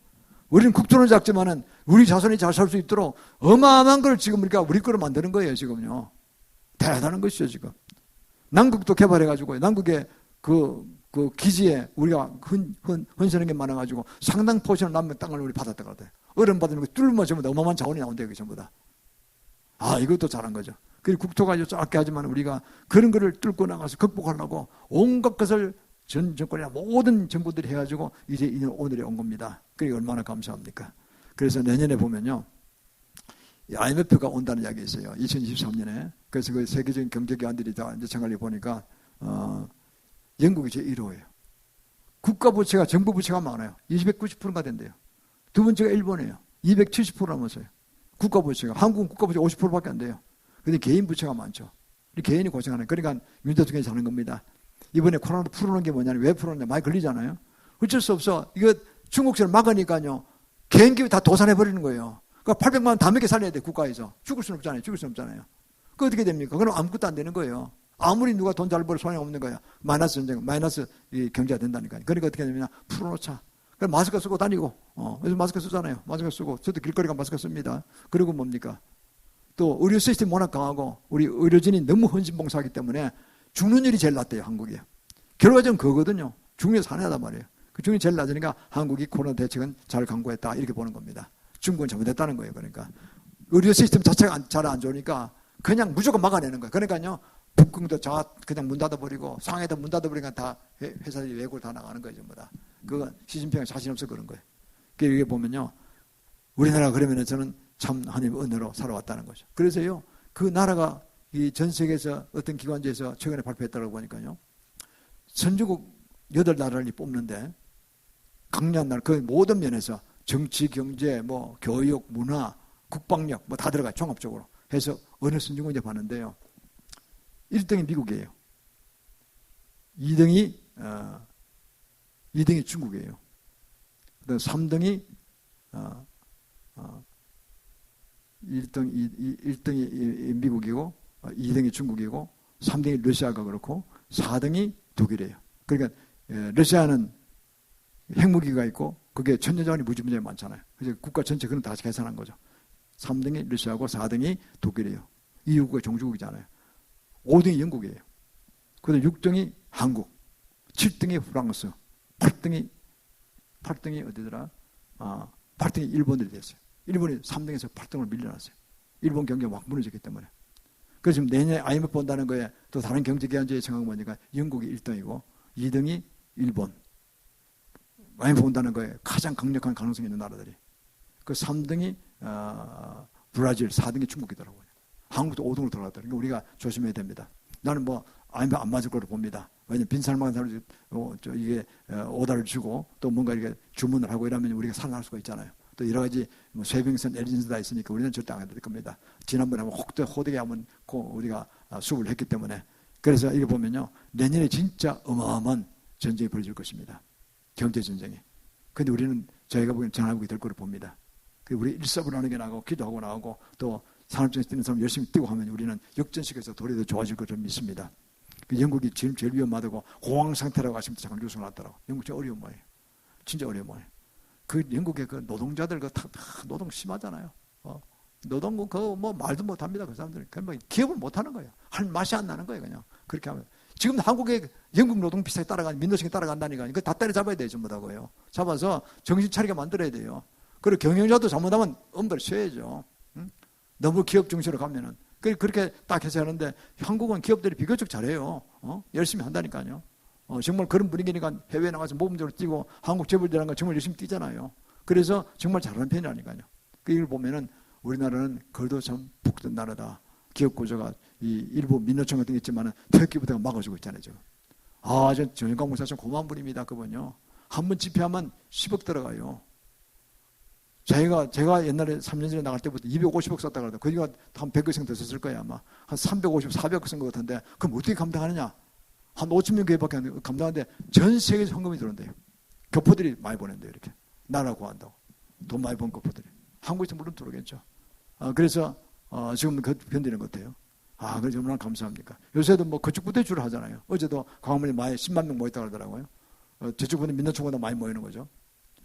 우리는 국토는 작지만은 우리 자손이 잘 살 수 있도록 어마어마한 걸 지금 우리 거로 만드는 거예요. 지금요. 대단한 것이죠 지금. 남극도 개발해가지고 남극에 그 기지에 우리가 헌신한 게 많아가지고 상당 포션을 남는 땅을 우리 받았다 그러대요. 얼음 받으면 그 뚫으면 전부 다 어마어마한 자원이 나온대요. 전부 다. 이것도 잘한 거죠. 그리고 국토가 짧게 하지만 우리가 그런 거를 뚫고 나가서 극복하려고 온갖 것을 전 정권이나 모든 정부들이 해가지고 이제 오늘에 온 겁니다. 그게 얼마나 감사합니까? 그래서 내년에 보면요. IMF가 온다는 이야기 있어요. 2023년에. 그래서 그 세계적인 경제기관들이 다 이제 정관리 보니까, 영국이 제1호예요. 국가부채가, 정부부채가 많아요. 290%가 된대요. 두 번째가 일본이에요. 270% 넘었어요. 국가부채가. 한국은 국가부채 50%밖에 안 돼요. 근데 개인 부채가 많죠. 개인이 고생하는. 그러니까 윤 대통령이 사는 겁니다. 이번에 코로나를 풀어놓은 게 뭐냐면 왜 풀어놓냐. 많이 걸리잖아요. 어쩔 수 없어. 이거 중국세를 막으니까요. 개인 기업 다 도산해버리는 거예요. 그러니까 800만 원 다 먹게 살려야 돼. 국가에서. 죽을 수는 없잖아요. 그 어떻게 됩니까? 그럼 아무것도 안 되는 거예요. 아무리 누가 돈 잘 벌어 소용없는 거야. 마이너스 전쟁, 마이너스 경제가 된다니까요. 그러니까 어떻게 되느냐. 풀어놓자. 그럼 마스크 쓰고 다니고. 그래서 마스크 쓰잖아요. 마스크 쓰고. 저도 길거리 가 마스크 씁니다. 그리고 뭡니까? 또 의료 시스템이 워낙 강하고 우리 의료진이 너무 헌신봉사하기 때문에 죽는 일이 제일 낮대요. 한국이. 결과적으로 그거거든요. 죽는 게 사내하단 말이에요. 그 죽는 게 제일 낮으니까 한국이 코로나 대책은 잘 강구했다. 이렇게 보는 겁니다. 중국은 잘못했다는 거예요. 그러니까 의료 시스템 자체가 잘 안 좋으니까 그냥 무조건 막아내는 거예요. 그러니까요. 북경도 그냥 문 닫아버리고 상해도 문 닫아버리니까 다 회사들이 외국으로 다 나가는 거예요. 전부 다. 그건 시진핑이 자신 없어 그런 거예요. 그러니까 이게 보면요. 우리나라가 그러면 저는 참 하나님의 은혜로 살아왔다는 거죠. 그래서요. 그 나라가 이 전 세계에서 어떤 기관지에서 최근에 발표했다고 보니까요. 선진국 8나라를 뽑는데 강력한 나라, 그 모든 면에서 정치, 경제, 뭐 교육, 문화, 국방력 뭐 다 들어가요. 종합적으로 해서 어느 선진국인지 봤는데요. 1등이 미국이에요. 2등이 중국이에요. 그다음 3등이 1등이 미국이고 2등이 중국이고 3등이 러시아가 그렇고 4등이 독일이에요. 그러니까 러시아는 핵무기가 있고 그게 천년자원이 무지무지하게 많잖아요. 그래서 국가 전체 그런 다 계산한 거죠. 3등이 러시아고 4등이 독일이에요. EU가 종주국이잖아요. 5등이 영국이에요. 그다음 6등이 한국, 7등이 프랑스, 8등이 어디더라? 8등이 일본들이 됐어요. 일본이 3등에서 8등을 밀려났어요. 일본 경기가 막 무너졌기 때문에. 그래서 지금 내년에 IMF 본다는 거에 또 다른 경제기관지에 정한 보니까 영국이 1등이고 2등이 일본. IMF 본다는 거에 가장 강력한 가능성이 있는 나라들이. 그 3등이 브라질, 4등이 중국이더라고요. 한국도 5등으로 들어갔더라고요. 우리가 조심해야 됩니다. 나는 뭐 안 맞을 거로 봅니다. 왜냐면 빈살만 사람 이게 오다를 주고 또 뭔가 이렇게 주문을 하고 이러면 우리가 살아날 수가 있잖아요. 또 여러 가지 뭐 쇠빙선, LG선 다 있으니까 우리는 절대 안 될 겁니다. 지난번에 한번 호되게 한번 우리가 수업을 했기 때문에. 그래서 이거 보면요, 내년에 진짜 어마어마한 전쟁이 벌어질 것입니다. 경제 전쟁이. 근데 우리는 저희가 보기엔 전화위복이 될 거로 봅니다. 우리 일사불란하게 나가고 기도하고 나가고 또 산업정에서 뛰는 사람 열심히 뛰고 하면 우리는 역전식에서 도리도 좋아질 것을 믿습니다. 영국이 지금 제일 위험하다고 공황 상태라고 아침부터 잠깐 뉴스가 났더라고. 영국 진짜 어려운 모양이에요. 진짜 어려운 모양이에요. 그 영국의 그 노동자들 노동 심하잖아요. 노동 뭐 말도 못합니다. 그 사람들은 그냥 뭐 기업을 못하는 거예요. 할 맛이 안 나는 거예요. 그냥 그렇게 하면. 지금 한국의 영국 노동 비슷하게 따라가는 민노총이 따라간다니까. 그거 다 때려잡아야 돼요. 전부 다 거예요. 잡아서 정신 차리게 만들어야 돼요. 그리고 경영자도 잘못하면 엄벌 쉬어야죠. 응? 너무 기업 중심으로 가면은. 그렇게 딱 해서 하는데 한국은 기업들이 비교적 잘해요. 열심히 한다니까요. 정말 그런 분위기니까 해외에 나가서 모범적으로 뛰고 한국 재벌들이란 건 정말 열심히 뛰잖아요. 그래서 정말 잘하는 편이라니까요. 이걸 보면은 우리나라는 그래도 참 복된 나라다. 기업 구조가 이 일부 민노총 같은 게 있지만은 퇴역기부터가 막아주고 있잖아요. 지금. 저 전영광 목사 참 고마운 분입니다. 그분요. 한 번 집회하면 10억 들어가요. 제가 옛날에 3년 전에 나갈 때부터 250억 썼다 그러더라고요. 거기가 한 100억 이상 더 썼을 거예요, 아마. 한 350, 400억 쓴 것 같은데, 그럼 어떻게 감당하느냐? 한 5,000명 교회밖에 안 감당하는데 전 세계에서 헌금이 들어온대요. 교포들이 많이 보낸대요, 이렇게. 나라 구한다고. 돈 많이 번 교포들이. 한국에서 물론 들어오겠죠. 그래서 지금 견디는 것 같아요. 그래서 얼마나 감사합니까? 요새도 뭐 거축부대주를 하잖아요. 어제도 광화문에 많이 10만 명 모였다 그러더라고요. 저쪽보다 민노총보다 많이 모이는 거죠.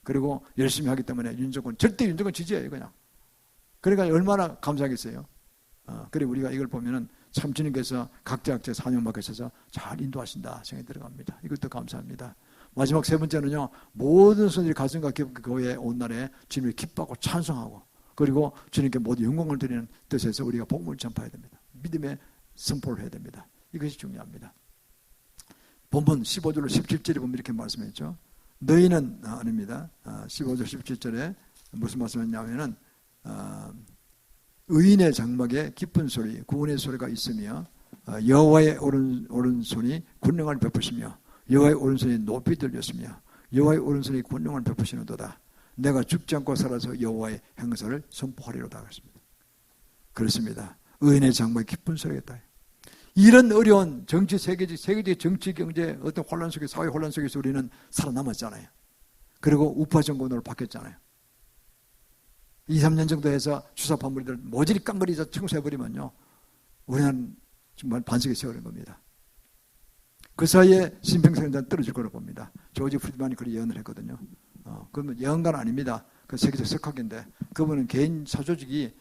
그리고 열심히 하기 때문에 절대 윤정권 지지해요, 그냥. 그러니까 얼마나 감사하겠어요. 그리고 우리가 이걸 보면은 참 주님께서 각자 사명 맡으셔서 잘 인도하신다 생각이 들어갑니다. 이것도 감사합니다. 마지막 세 번째는요, 모든 손들이 가슴과 교회에 온 날에 주님을 기뻐하고 찬송하고 그리고 주님께 모두 영광을 드리는 뜻에서 우리가 복음을 전파해야 됩니다. 믿음의 선포를 해야 됩니다. 이것이 중요합니다. 본문 15절로 17절에 보면 이렇게 말씀했죠. 너희는 아닙니다. 15절 17절에 무슨 말씀했냐면은 의인의 장막에 기쁜 소리, 구원의 소리가 있으며 여호와의 오른손이 권능을 베푸시며 여호와의 오른손이 높이 들렸으며 여호와의 오른손이 권능을 베푸시는도다. 내가 죽지 않고 살아서 여호와의 행사를 선포하리로다 하셨습니다. 그렇습니다. 의인의 장막에 기쁜 소리가 있다. 이런 어려운 세계적 정치, 경제, 어떤 혼란 속에, 사회 혼란 속에서 우리는 살아남았잖아요. 그리고 우파 정권으로 바뀌었잖아요. 2, 3년 정도 해서 주사파물들 모조리 깡그리자 청소해버리면요. 우리는 정말 반석에 세우는 겁니다. 그 사이에 심평성전은 떨어질 거라고 봅니다. 조지 프리드만이 그렇게 예언을 했거든요. 그러면 예언가는 아닙니다. 그 세계적 석학인데 그분은 개인 사조직이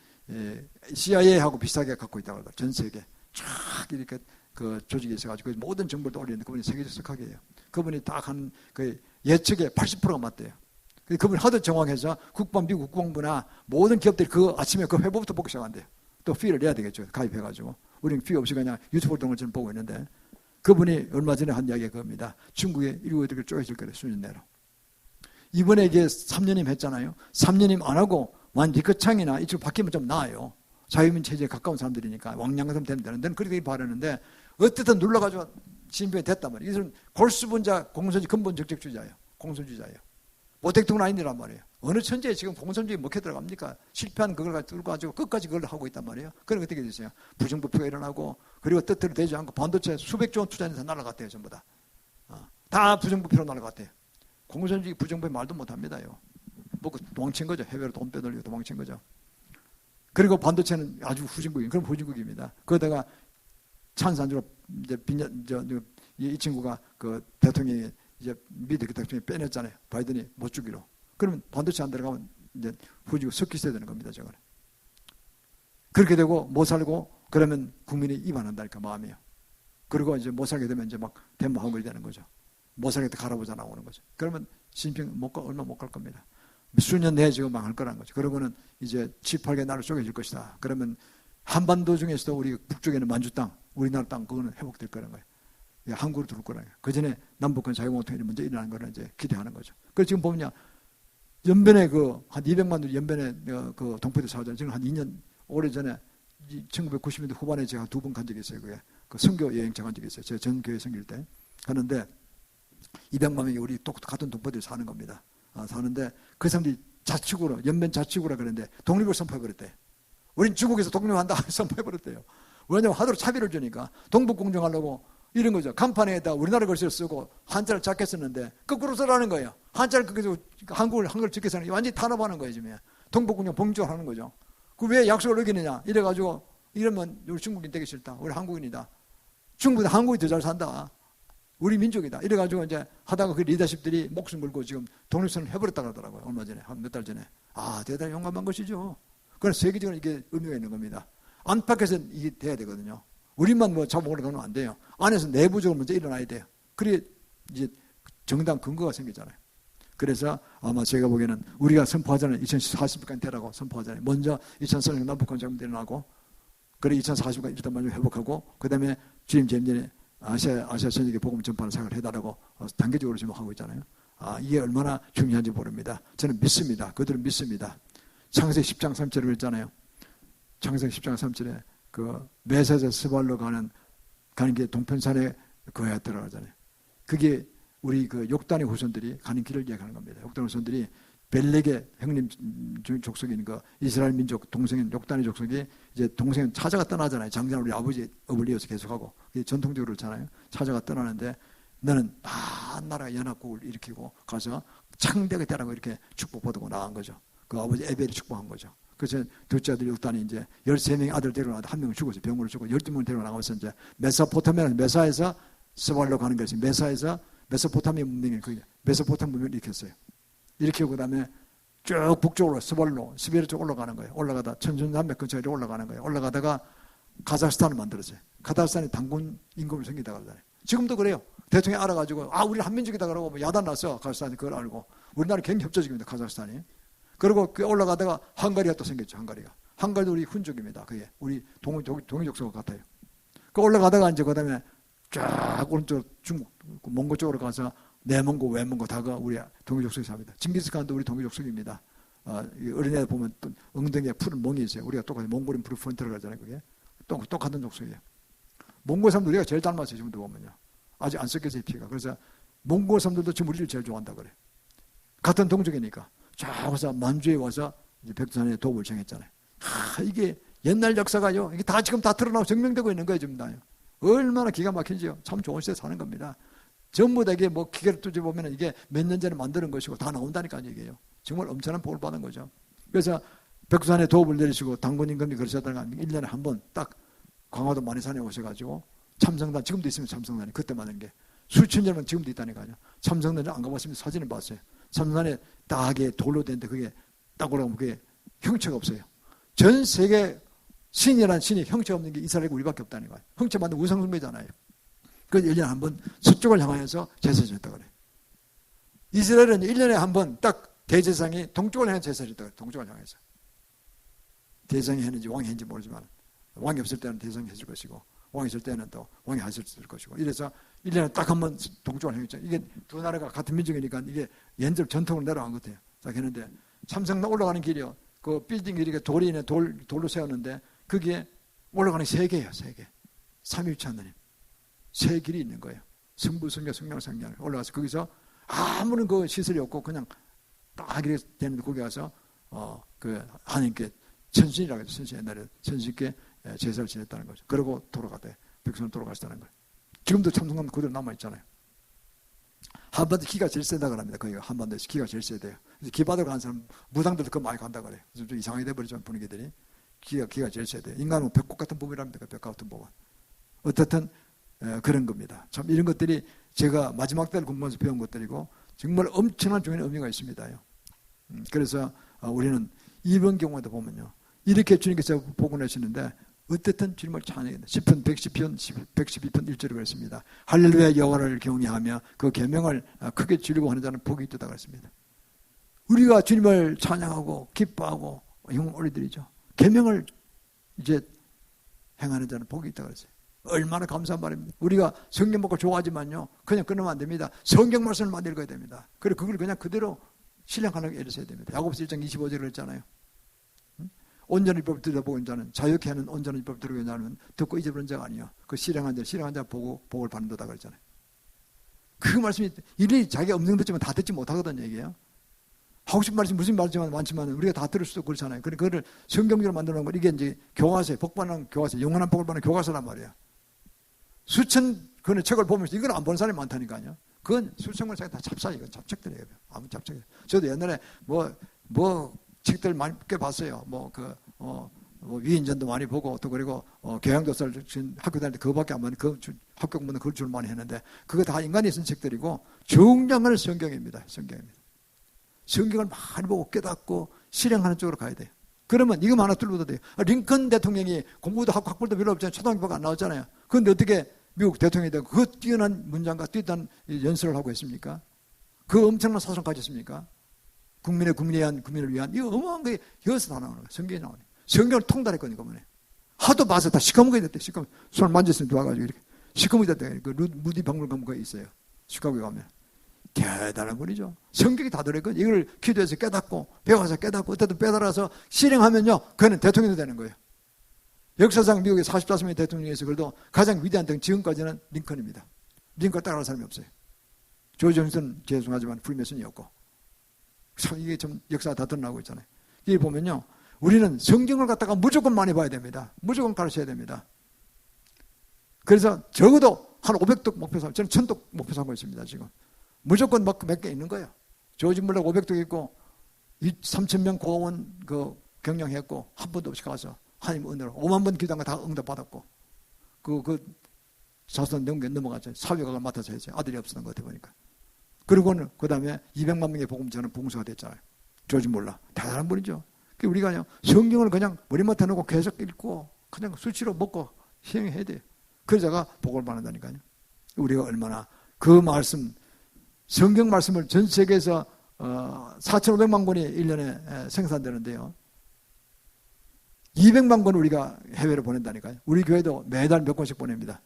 CIA하고 비슷하게 갖고 있다고 합니다. 전 세계. 쫙 이렇게 그 조직이 있어가지고 모든 정보를 올리는데 그분이 세계적 석학이에요. 그분이 딱 한 그 예측에 80%가 맞대요. 그분이 하도 정확해서 미국 국방부나 모든 기업들이 그 아침에 그 회보부터 보기 시작한대요. 또 피를 내야 되겠죠. 가입해가지고. 우리는 피 없이 그냥 유튜브 동영상을 보고 있는데 그분이 얼마 전에 한 이야기가 그겁니다. 중국의 일국들이 쪼개질 거래요. 수년 내로. 이번에 이게 3년임 했잖아요. 3년임 안 하고 완전 리커창이나 이쪽 바뀌면 좀 나아요. 자유민 체제에 가까운 사람들이니까 왕량가서 되면 되는데 그렇게 바라는데 어쨌든 눌러가지고 시진핑이 됐단 말이에요. 이들은 골수분자 공산주의 근본 적적주의자예요. 공산주의자예요. 모택동은 아니란 말이에요. 어느 천재에 지금 공산주의 먹혀 들어갑니까? 실패한 그걸 뚫고 가지고 끝까지 그걸 하고 있단 말이에요. 그럼 어떻게 되세요? 부정부패가 일어나고 그리고 뜻대로 되지 않고 반도체 수백조 원 투자해서 날아갔대요. 전부 다. 다 부정부패로 날아갔대요. 공산주의 부정부패 말도 못합니다요. 뭐 도망친 거죠. 해외로 돈 빼돌리고 도망친 거죠. 그리고 반도체는 아주 후진국이에요. 그럼 후진국입니다. 거기다가 찬산주로 이제 이 친구가 그 대통령이 이제 미드 그 대통령이 빼냈잖아요. 바이든이 못 주기로. 그러면 반도체 안 들어가면 이제 후진국 석기 써야 되는 겁니다. 저거는. 그렇게 되고 못 살고 그러면 국민이 이반한다니까 마음이에요. 그리고 이제 못 살게 되면 이제 막 대모하고 되는 거죠. 못 살게 돼 갈아보자 나오는 거죠. 그러면 시진핑 얼마 못 갈 겁니다. 수년 내에 지금 망할 거라는 거죠. 그러고는 이제 7, 8개 나라로 쪼개질 것이다. 그러면 한반도 중에서도 우리 북쪽에는 만주 땅, 우리나라 땅 그거는 회복될 거라는 거예요. 한국으로 들어올 거라는 거예요. 그 전에 남북한 자유공통일이 먼저 일어나는 거는 이제 기대하는 거죠. 그래서 지금 보면 연변에 한 200만 원 연변에 동포대 사오잖아요. 지금 한 2년 오래전에 1990년대 후반에 제가 2번 간 적이 있어요. 그게 그 선교 여행 정한 적이 있어요. 제가 전 교회 섬길 때. 하는데 200만 명이 우리 똑 같은 동포들이 사는 겁니다. 사는데 그 사람들이 자치구로, 연변 자치구라 그랬는데 독립을 선포해버렸대요. 우린 중국에서 독립한다 선포해버렸대요. 왜냐하면 하도록 차별을 주니까 동북공정하려고 이런 거죠. 간판에다 우리나라 글씨를 쓰고 한자를 작게 썼는데 거꾸로 쓰라는 거예요. 한자를 그렇게 한글 적게 쓰는 게 완전히 탄압하는 거예요. 지금 동북공정 봉조하는 거죠. 그 왜 약속을 어기느냐 이래가지고 이러면 우리 중국인 되기 싫다. 우리 한국인이다. 중국보다 한국이 더 잘 산다. 우리 민족이다. 이래가지고 이제 하다가 그 리더십들이 목숨 걸고 지금 독립선을 해버렸다고 하더라고요. 얼마 전에, 한 몇 달 전에. 대단히 용감한 것이죠. 그건 세계적으로 이게 의미가 있는 겁니다. 안팎에서는 이게 돼야 되거든요. 우리만 뭐 잡아먹으러 가면 안 돼요. 안에서 내부적으로 먼저 일어나야 돼요. 그래 이제 정당 근거가 생기잖아요. 그래서 아마 제가 보기에는 우리가 선포하잖아요. 2040까지 되라고 선포하잖아요. 먼저 2040년 남북한 장면 일어나고, 그래 2040까지 일단 먼저 회복하고, 그 다음에 주임 재임전에 아시아 전역에 복음 전파를 생각을 해달라고 단계적으로 지금 하고 있잖아요. 이게 얼마나 중요한지 모릅니다. 저는 믿습니다. 그들은 믿습니다. 창세기 10장 3절을 그랬잖아요. 창세기 10장 3절에 그 메사에서 스발로 가는 게 동편산에 거야 들어가잖아요. 그게 우리 그 욕단의 후손들이 가는 길을 얘기하는 겁니다. 욕단의 후손들이 벨렉의 형님 족속인 그 이스라엘 민족 동생인 욕단의 족속이 이제 동생은 찾아가 떠나잖아요. 장자는 우리 아버지 업을 이어서 계속하고, 이게 전통적으로 그렇잖아요. 찾아가 떠나는데 너는 다 나라가 연합국을 일으키고 가서 창대하게 되라고 이렇게 축복받고 나간 거죠. 그 아버지 에벨이 축복한 거죠. 그래서 둘째 아들 욕단이 이제 13명의 아들 데려가는데 한 명은 죽었어요. 병으로 죽고 12명을 데려나가면서 이제 메사에서 스발로 가는 것이 메소포타미아 문명이 그 메소포타미아 문명을 일으켰어요. 일으키고 그다음에 쭉 북쪽으로 스발로 시베리아 쪽 올라가는 거예요. 올라가다 천순산맥 근처에 올라가는 거예요. 올라가다가 카자흐스탄을 만들었어요. 카자흐스탄에 단군 임금을 생기다 그러잖아요. 지금도 그래요. 대통령이 알아가지고 우리 한민족이다 그러고 뭐 야단 났어. 카자흐스탄이 그걸 알고. 우리나라 굉장히 협조적입니다. 카자흐스탄이. 그리고 그 올라가다가 헝가리가 또 생겼죠. 헝가리도 우리 훈족입니다. 그게 우리 동이족속 같아요. 그 올라가다가 이제 그다음에 쫙 오른쪽 중국 몽고 쪽으로 가서 내몽고 외몽고 다가 우리 동이족속이 삽니다. 징기스칸도 우리 동이족속입니다. 어린애 보면 또 엉덩이에 푸른 몽이 있어요. 우리가 똑같이 몽골인 프론트를 가잖아요. 그게 똑같은 족속이에요. 몽골 사람들 우리가 제일 닮았어요. 지금도 보면요. 아직 안 섞여서 피가. 그래서 몽골 사람들도 지금 우리를 제일 좋아한다 그래. 같은 동족이니까. 쫙 와서 만주에 와서 이제 백두산에 도읍을 정했잖아요. 이게 옛날 역사가요. 이게 다 지금 다 드러나고 증명되고 있는 거예요. 지금 다요. 얼마나 기가 막히지요. 참 좋은 시대에 사는 겁니다. 전부 다 이게 뭐 기계를 뚜집어보면 이게 몇 년 전에 만드는 것이고 다 나온다니까 이게요. 정말 엄청난 복을 받은 거죠. 그래서 백두산에 도읍을 내리시고 당군 임금이 그러셨다가 1년에 한 번 딱 강화도 만이산에 오셔가지고 참성단, 지금도 있으면 참성단이 그때 만든 게 수천 년은 지금도 있다니까요. 참성단을 안 가봤으면 사진을 봤어요. 참성단에 딱에 돌로 된데 그게 딱 올라가면 그게 형체가 없어요. 전 세계 신이라는 신이 형체 없는 게 이스라엘과 우리밖에 없다는 거예요. 형체 만든 우상숭배잖아요. 그래서 1년에 한 번 서쪽을 향하여서 제사를 지냈다고 그래요. 이스라엘은 1년에 한 번 딱 대제사장이 동쪽을 향해 제사를 지냈다고 그래요. 동쪽을 향해서. 대제사장이 했는지 왕이 했는지 모르지만 왕이 없을 때는 대제사장이 했을 것이고 왕이 있을 때는 또 왕이 했을 것이고 이래서 1년에 딱 한 번 동쪽을 향했죠. 이게 두 나라가 같은 민족이니까 이게 옛날 전통으로 내려간 것 같아요. 딱 했는데 참성당 올라가는 길이요. 그 빌딩 이렇게 돌이 있는 돌로 세웠는데 그게 올라가는 세 개예요. 세 개. 삼위일체 하나님. 세 길이 있는 거예요. 성부, 성자, 성령, 성령 올라가서 거기서 아무런 그 시설이 없고 그냥 딱 이렇게 되는데 거기 가서 그 하나님께 천신이라고 해서 천신 옛날에 천신께 제사를 지냈다는 거죠. 그러고 돌아가대. 백성을 돌아가시다는 거예요. 지금도 참성당 그대로 남아있잖아요. 한반도 기가 제일 세다고 합니다. 거기가 한반도에서 기가 제일 세대요. 그래서 기 받으러 가는 사람 무당들도 그 많이 간다 그래요. 그래서 좀 이상하게 돼버리죠. 분위기들이. 기가 제일 세대요. 인간은 벽곡 같은 법이랍니다. 벽 같은 법은. 어떻든 그런 겁니다. 참 이런 것들이 제가 마지막 때를 공부하면서 배운 것들이고 정말 엄청난 종의 의미가 있습니다요. 그래서 우리는 이번 경우에도 보면요. 이렇게 주님께서 복원하시는데 어쨌든 주님을 찬양합니다. 시편 112편 112편 1절에 그랬습니다. 할렐루야 여호와를 경외하며 그 계명을 크게 즐거워하는 자는 복이 있다 그랬습니다. 우리가 주님을 찬양하고 기뻐하고 영광 올려드리죠. 계명을 이제 행하는 자는 복이 있다 그랬어요. 얼마나 감사한 말입니다. 우리가 성경 먹고 좋아하지만요. 그냥 끊으면 안 됩니다. 성경 말씀을 많이 읽어야 됩니다. 그리고 그걸 그냥 그대로 신뢰하는 게 있어야 됩니다. 야고보서 1장 25절을 했잖아요. 온전한 율법을 들여다보는 자는 자유케 하는 온전한 율법을 들여다보는 자는 듣고 잊어버린 자가 아니요 그 실행한 자 보고 복을 받는다 그랬잖아요. 그 말씀이 일일이 자기가 음성 듣지만 다 듣지 못하거든요. 얘기예요. 하고 싶은 말씀 무슨 말이지만 많지만 우리가 다 들을 수도 그렇잖아요. 그러니까 그거를 성경적으로 만들어 놓은 거 이게 이제 교과서에 복받는 교과서, 영원한 복을 받는 교과서란 말이에요. 수천 권의 책을 보면서 이건 안 보는 사람이 많다니까요. 그건 수천 권의 책이 다 잡사, 이건 잡책들이에요. 아무 잡책이에요. 저도 옛날에 뭐 책들 많이 꽤 봤어요. 뭐 위인전도 많이 보고 또 그리고 교양도서를 학교 다닐 때 그거밖에 안 봤는데 그 학교 공부는 그걸 줄 많이 했는데 그거 다 인간이 쓴 책들이고 정량은 성경입니다. 성경을 많이 보고 깨닫고 실행하는 쪽으로 가야 돼요. 그러면 이거 하나 뚫어도 돼요. 링컨 대통령이 공부도 하고 학벌도 별로 없잖아요. 초등학교가 안 나왔잖아요. 그런데 어떻게 미국 대통령이 되고 그 뛰어난 문장과 뛰어난 연설을 하고 있습니까? 그 엄청난 사상 가졌습니까? 국민을 위한 이거 어마어마한 게 여기서 다 나오는 거예요. 성경에 나오는 거예요. 성경을 통달했거든요. 이번에 하도 봐서 다 시커멓게 됐대. 손을 만졌으면 좋아가지고 이렇게 시커멓게 됐대. 그 무디 박물관 거에 있어요. 시카고에 가면. 대단한 분이죠. 성경이 다 들어있거든요. 이걸 기도해서 깨닫고 배워서 깨닫고 어쨌든 빼달아서 실행하면요. 그는 대통령이 되는 거예요. 역사상 미국의 44명의 대통령에서 그래도 가장 위대한 등 지금까지는 링컨입니다. 링컨 따라갈 사람이 없어요. 조지 존슨 죄송하지만 프리메슨이었고 참 이게 좀 역사가 다 드러나고 있잖아요. 여기 보면요. 우리는 성경을 갖다가 무조건 많이 봐야 됩니다. 무조건 가르쳐야 됩니다. 그래서 적어도 한 500독 목표 삼고 저는 1000독 목표 삼고 있습니다. 지금. 무조건 몇 개 있는 거예요. 조지 물러 500독 있고 3000명 고원 경영했고 한 번도 없이 가서 하나님 은혜로 5만 번 기도한 거 다 응답받았고 그 자손 넘어갔죠. 사회각을 맡아서 했어요. 아들이 없었던 것 같아 보니까. 그리고는 그 다음에 200만 명의 복음 전은 봉사가 됐잖아요. 조지 몰라. 대단한 분이죠. 우리가 성경을 그냥 머리맡에 놓고 계속 읽고 그냥 수치로 먹고 시행해야 돼요. 그러다가 복을 받는다니까요. 우리가 얼마나 그 말씀 성경 말씀을 전 세계에서 4,500만 권이 1년에 생산되는데요. 200만 권 우리가 해외로 보낸다니까요. 우리 교회도 매달 몇 권씩 보냅니다.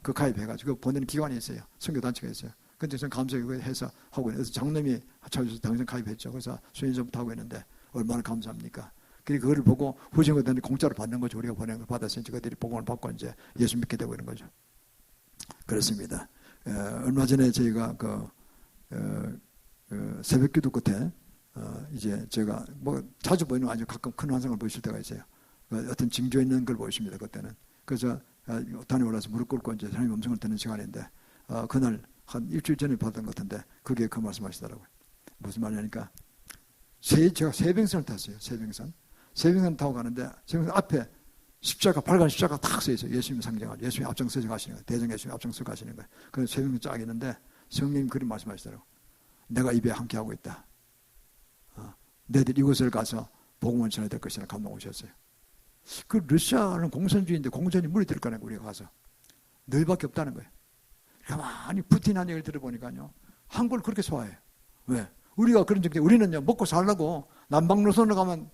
그 가입해가지고 보내는 기관이 있어요. 선교단체가 있어요. 근데 저는 감사하게 해서 하고 있는데 장로님이 찾아줘서 당장 가입했죠. 그래서 수행전부터 하고 있는데 얼마나 감사합니까. 그리고 그걸 보고 후생들한테 공짜로 받는 거죠. 우리가 보낸 걸 받았으니 그들이 복음을 받고 이제 예수 믿게 되고 있는 거죠. 그렇습니다. 얼마 전에 저희가 새벽 기도 끝에 이제 제가 뭐 자주 보이는 아주 가끔 큰 환상을 보이실 때가 있어요. 어떤 징조 있는 걸 보이십니다. 그때는. 그래서 단에 올라서 무릎 꿇고 이제 하나님 음성을 듣는 시간인데 그날 한 일주일 전에 받은 것 같은데 그게 그 말씀하시더라고요. 무슨 말이냐니까 제가 세빙선을 탔어요. 세빙선 타고 가는데 세빙선 앞에 십자가 빨간 십자가 탁 서 있어요. 예수님 상징하고 예수님 앞장서서 가시는 거예요. 대전 예수님 앞장서서 가시는 거예요. 그래서 세빙선 쫙 있는데 성령님 그런 말씀하시더라고요. 내가 입에 함께 하고 있다. 너희들 이곳을 가서 복음을 전해야 될 것이라 감동 오셨어요. 그 러시아는 공산주의인데 공산이 물이 들 거네 우리가 가서. 너희밖에 없다는 거예요. 가만히 푸틴한 얘기를 들어보니까요. 한국을 그렇게 좋아해요. 왜? 우리가 그런 적에 우리는요 먹고 살려고 남방 노선으로 가면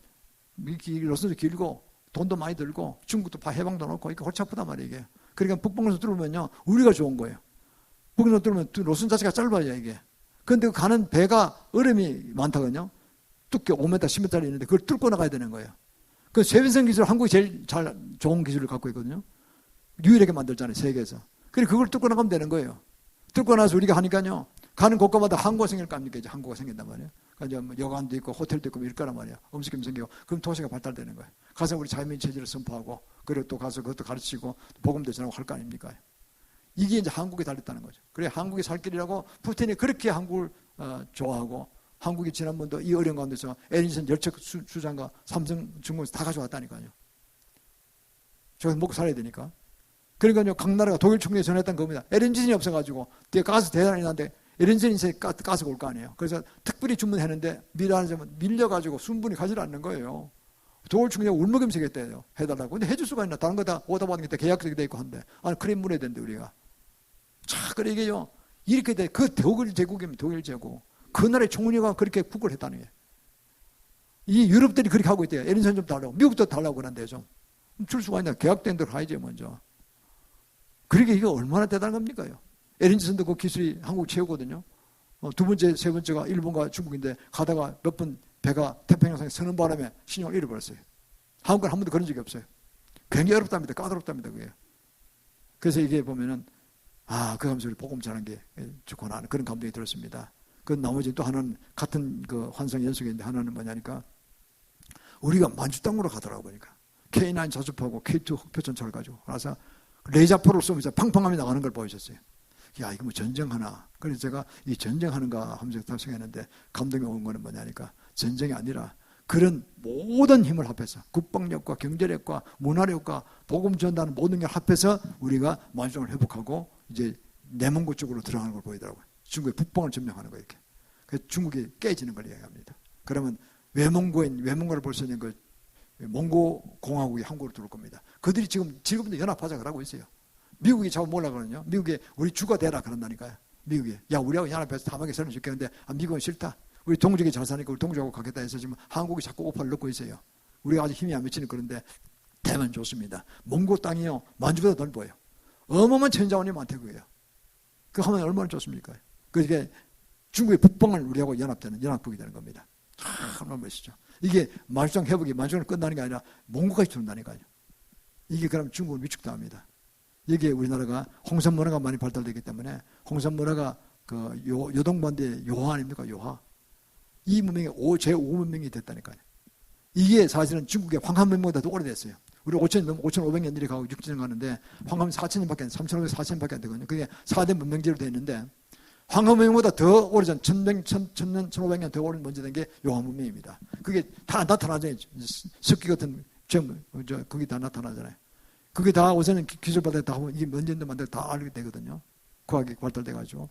노선도 길고 돈도 많이 들고 중국도 해방도 놓고 이게 골치 아프단 말이에요 이게. 그러니까 북방노선 뚫으면요 우리가 좋은 거예요. 북방노선 뚫으면 노선 자체가 짧아요 이게. 그런데 가는 배가 얼음이 많다거든요. 두께 5m, 10m짜리 있는데 그걸 뚫고 나가야 되는 거예요. 그 세빈선 기술 한국이 제일 좋은 기술을 갖고 있거든요. 유일하게 만들잖아요 세계에서. 그래서 그걸 뚫고 나가면 되는 거예요. 뚫고 나서 우리가 하니까요. 가는 곳곳마다 항구가 생길 거 아닙니까? 이제 항구가 생긴단 말이에요. 그러니까 뭐 여관도 있고 호텔도 있고 이럴 거란 말이에요. 음식점 생기고. 그럼 도시가 발달되는 거예요. 가서 우리 자유민 체질을 선포하고 그리고 또 가서 그것도 가르치고 복음도 전하고 할 거 아닙니까? 이게 이제 한국에 달렸다는 거죠. 그래 한국이 살 길이라고 푸틴이 그렇게 한국을 좋아하고 한국이 지난번도 이 어려운 가운데서 에디슨 열척 수장과 삼성중공에서 다 가져왔다니까요. 저기서 먹고 살아야 되니까. 그러니까요, 각 나라가 독일 총리에 전했던 겁니다. 에렌진이 없어가지고, 뒤에 가스 대단히 난데, 에렌진이 이제 가스가 올 거 아니에요. 그래서 특별히 주문했는데, 밀려가지고 순분이 가지 않는 거예요. 독일 총리가 울먹이면서 했대요. 해달라고. 근데 해줄 수가 있나? 다른 거 다 오다 받는 게 계약적이 돼 있고 한데. 아니, 그래 물어야 되는데, 우리가. 자, 그래, 이게요. 이렇게 돼. 그 독일 제국입니다. 독일 제국. 그 나라의 총리가 그렇게 국을 했다는 거예요. 이 유럽들이 그렇게 하고 있대요. 에렌진 좀 달라고. 미국도 달라고 그러는데 좀. 줄 수가 있나? 계약된 대로 가야지, 먼저. 그러게 이게 얼마나 대단한 겁니까? 에렌진선도 그 기술이 한국 최고거든요. 두 번째, 세 번째가 일본과 중국인데 가다가 몇 번 배가 태평양상에 서는 바람에 신용을 잃어버렸어요. 한국은 한 번도 그런 적이 없어요. 굉장히 어렵답니다. 까다롭답니다. 그게. 그래서 이게 보면은 그 하면서 복음 전하는 게 좋구나 하는 그런 감동이 들었습니다. 그 나머지 또 하나는 같은 그 환상 연속인데 하나는 뭐냐니까 우리가 만주 땅으로 가더라고 보니까 K9 자주포하고 K2 흑표전차를 가지고 그래서 레이저포를 쏘면서 팡팡하며 나가는 걸 보여줬어요. 야, 이거 뭐 전쟁하나? 그래서 제가 이 전쟁하는가 하면서 생각했는데 감동이 온 거는 뭐냐니까 전쟁이 아니라 그런 모든 힘을 합해서 국방력과 경제력과 문화력과 복음 전하는 모든 걸 합해서 우리가 만주를 회복하고 이제 내몽고 쪽으로 들어가는 걸 보이더라고요. 중국의 북방을 점령하는 거예요. 이렇게. 그래서 중국이 깨지는 걸 이야기합니다. 그러면 외몽고를 볼 수 있는 그 몽고 공화국이 한국으로 들어올 겁니다. 그들이 지금도 연합하자 그러고 있어요. 미국이 자꾸 뭐라 그러냐? 미국이 우리 주가 되라 그런다니까요. 미국이 야 우리하고 연합해서 탐하게 살면 좋겠는데 미국은 싫다. 우리 동족이 잘 사니까 우리 동족하고 가겠다 해서 지금 한국이 자꾸 오파를 넣고 있어요. 우리가 아직 힘이 안 미치는 그런데 되면 좋습니다. 몽고 땅이요 만주보다 넓어요. 어마어마한 천자원이 많대고요. 그 하면 얼마나 좋습니까? 그게 중국의 북방을 우리하고 연합되는 연합국이 되는 겁니다. 얼마나 멋있죠. 이게 만주장 회복이 만주장을 끝나는 게 아니라 몽고까지 들어온다니까요. 이게 그럼 중국을 위축당합니다. 여기에 우리나라가 홍산 문화가 많이 발달되기 때문에 홍산 문화가 그 요동반대의 요하 아닙니까? 요하. 이 문명이 제5문명이 됐다니까요. 이게 사실은 중국의 황한 문명보다 더 오래됐어요. 우리 5,500년들이 가고 6년 가는데 황하면 4,000년밖에 3,500, 4,000년밖에 안 되거든요. 그게 4대 문명제로 되어 있는데 황하 문명보다 더 오래전 1,000년, 1,500년 더 오래 먼저 된 게 요하 문명입니다. 그게 다 나타나잖아요. 습기 같은 그게 다 나타나잖아요. 그게 다 우선은 기술받아 다 하면 이게 먼저인데 만들 다 알게 되거든요. 과학이 발달돼가지고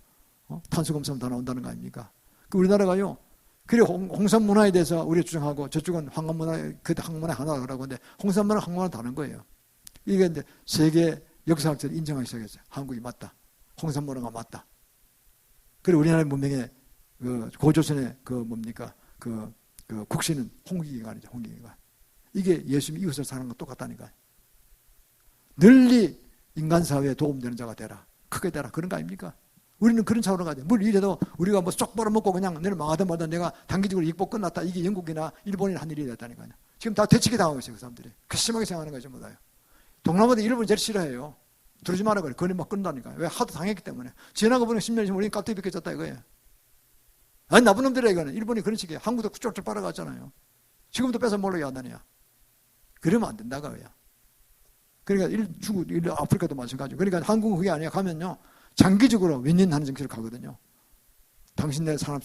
탄소 검사하면 다 나온다는 거 아닙니까? 그 우리나라가요. 그래 홍산 문화에 대해서 우리가 주장하고 저쪽은 황한 문화 그 한문화 하나라고 하는데 홍산 문화 한문화 다른 거예요. 이게 이제 세계 역사학자들이 인정하기 시작했어요. 한국이 맞다. 홍산 문화가 맞다. 그리고 우리나라의 문명의 그 고조선의 그 뭡니까 그 국시는 홍기기관이죠. 홍기기관. 이게 예수님 이웃을 사랑하는 것 똑같다니까요. 널리 인간 사회에 도움되는 자가 되라. 크게 되라. 그런 거 아닙니까? 우리는 그런 차원으로 가야 돼. 물 이래도 우리가 뭐 쏙 빨아먹고 그냥 내일 망하든 말든 내가 단기적으로 입고 끝났다. 이게 영국이나 일본이나 한 일이 됐다니까요. 지금 다 되치기 당하고 있어요. 그 사람들이. 그 심하게 생각하는 거죠. 전부 다요. 동남아도 일본이 제일 싫어해요. 들어오지 마라 그래. 그걸 막 끝나니까요. 왜? 하도 당했기 때문에. 지나가 보니 10년 있으면 우리는 깍두기 벗겨졌다 이거예요. 아니 나쁜 놈들이야 이거는. 일본이 그런 식이에요. 한국도 쫙쫙 빨아갔잖아요. 지금도 뺏어 먹으려고 한다니요. 그러면 안 된다고요. 그러니까 중국, 아프리카도 마찬가지고. 그러니까 한국은 그게 아니야. 가면요. 장기적으로 윈윈하는 정치를 가거든요. 당신네 산업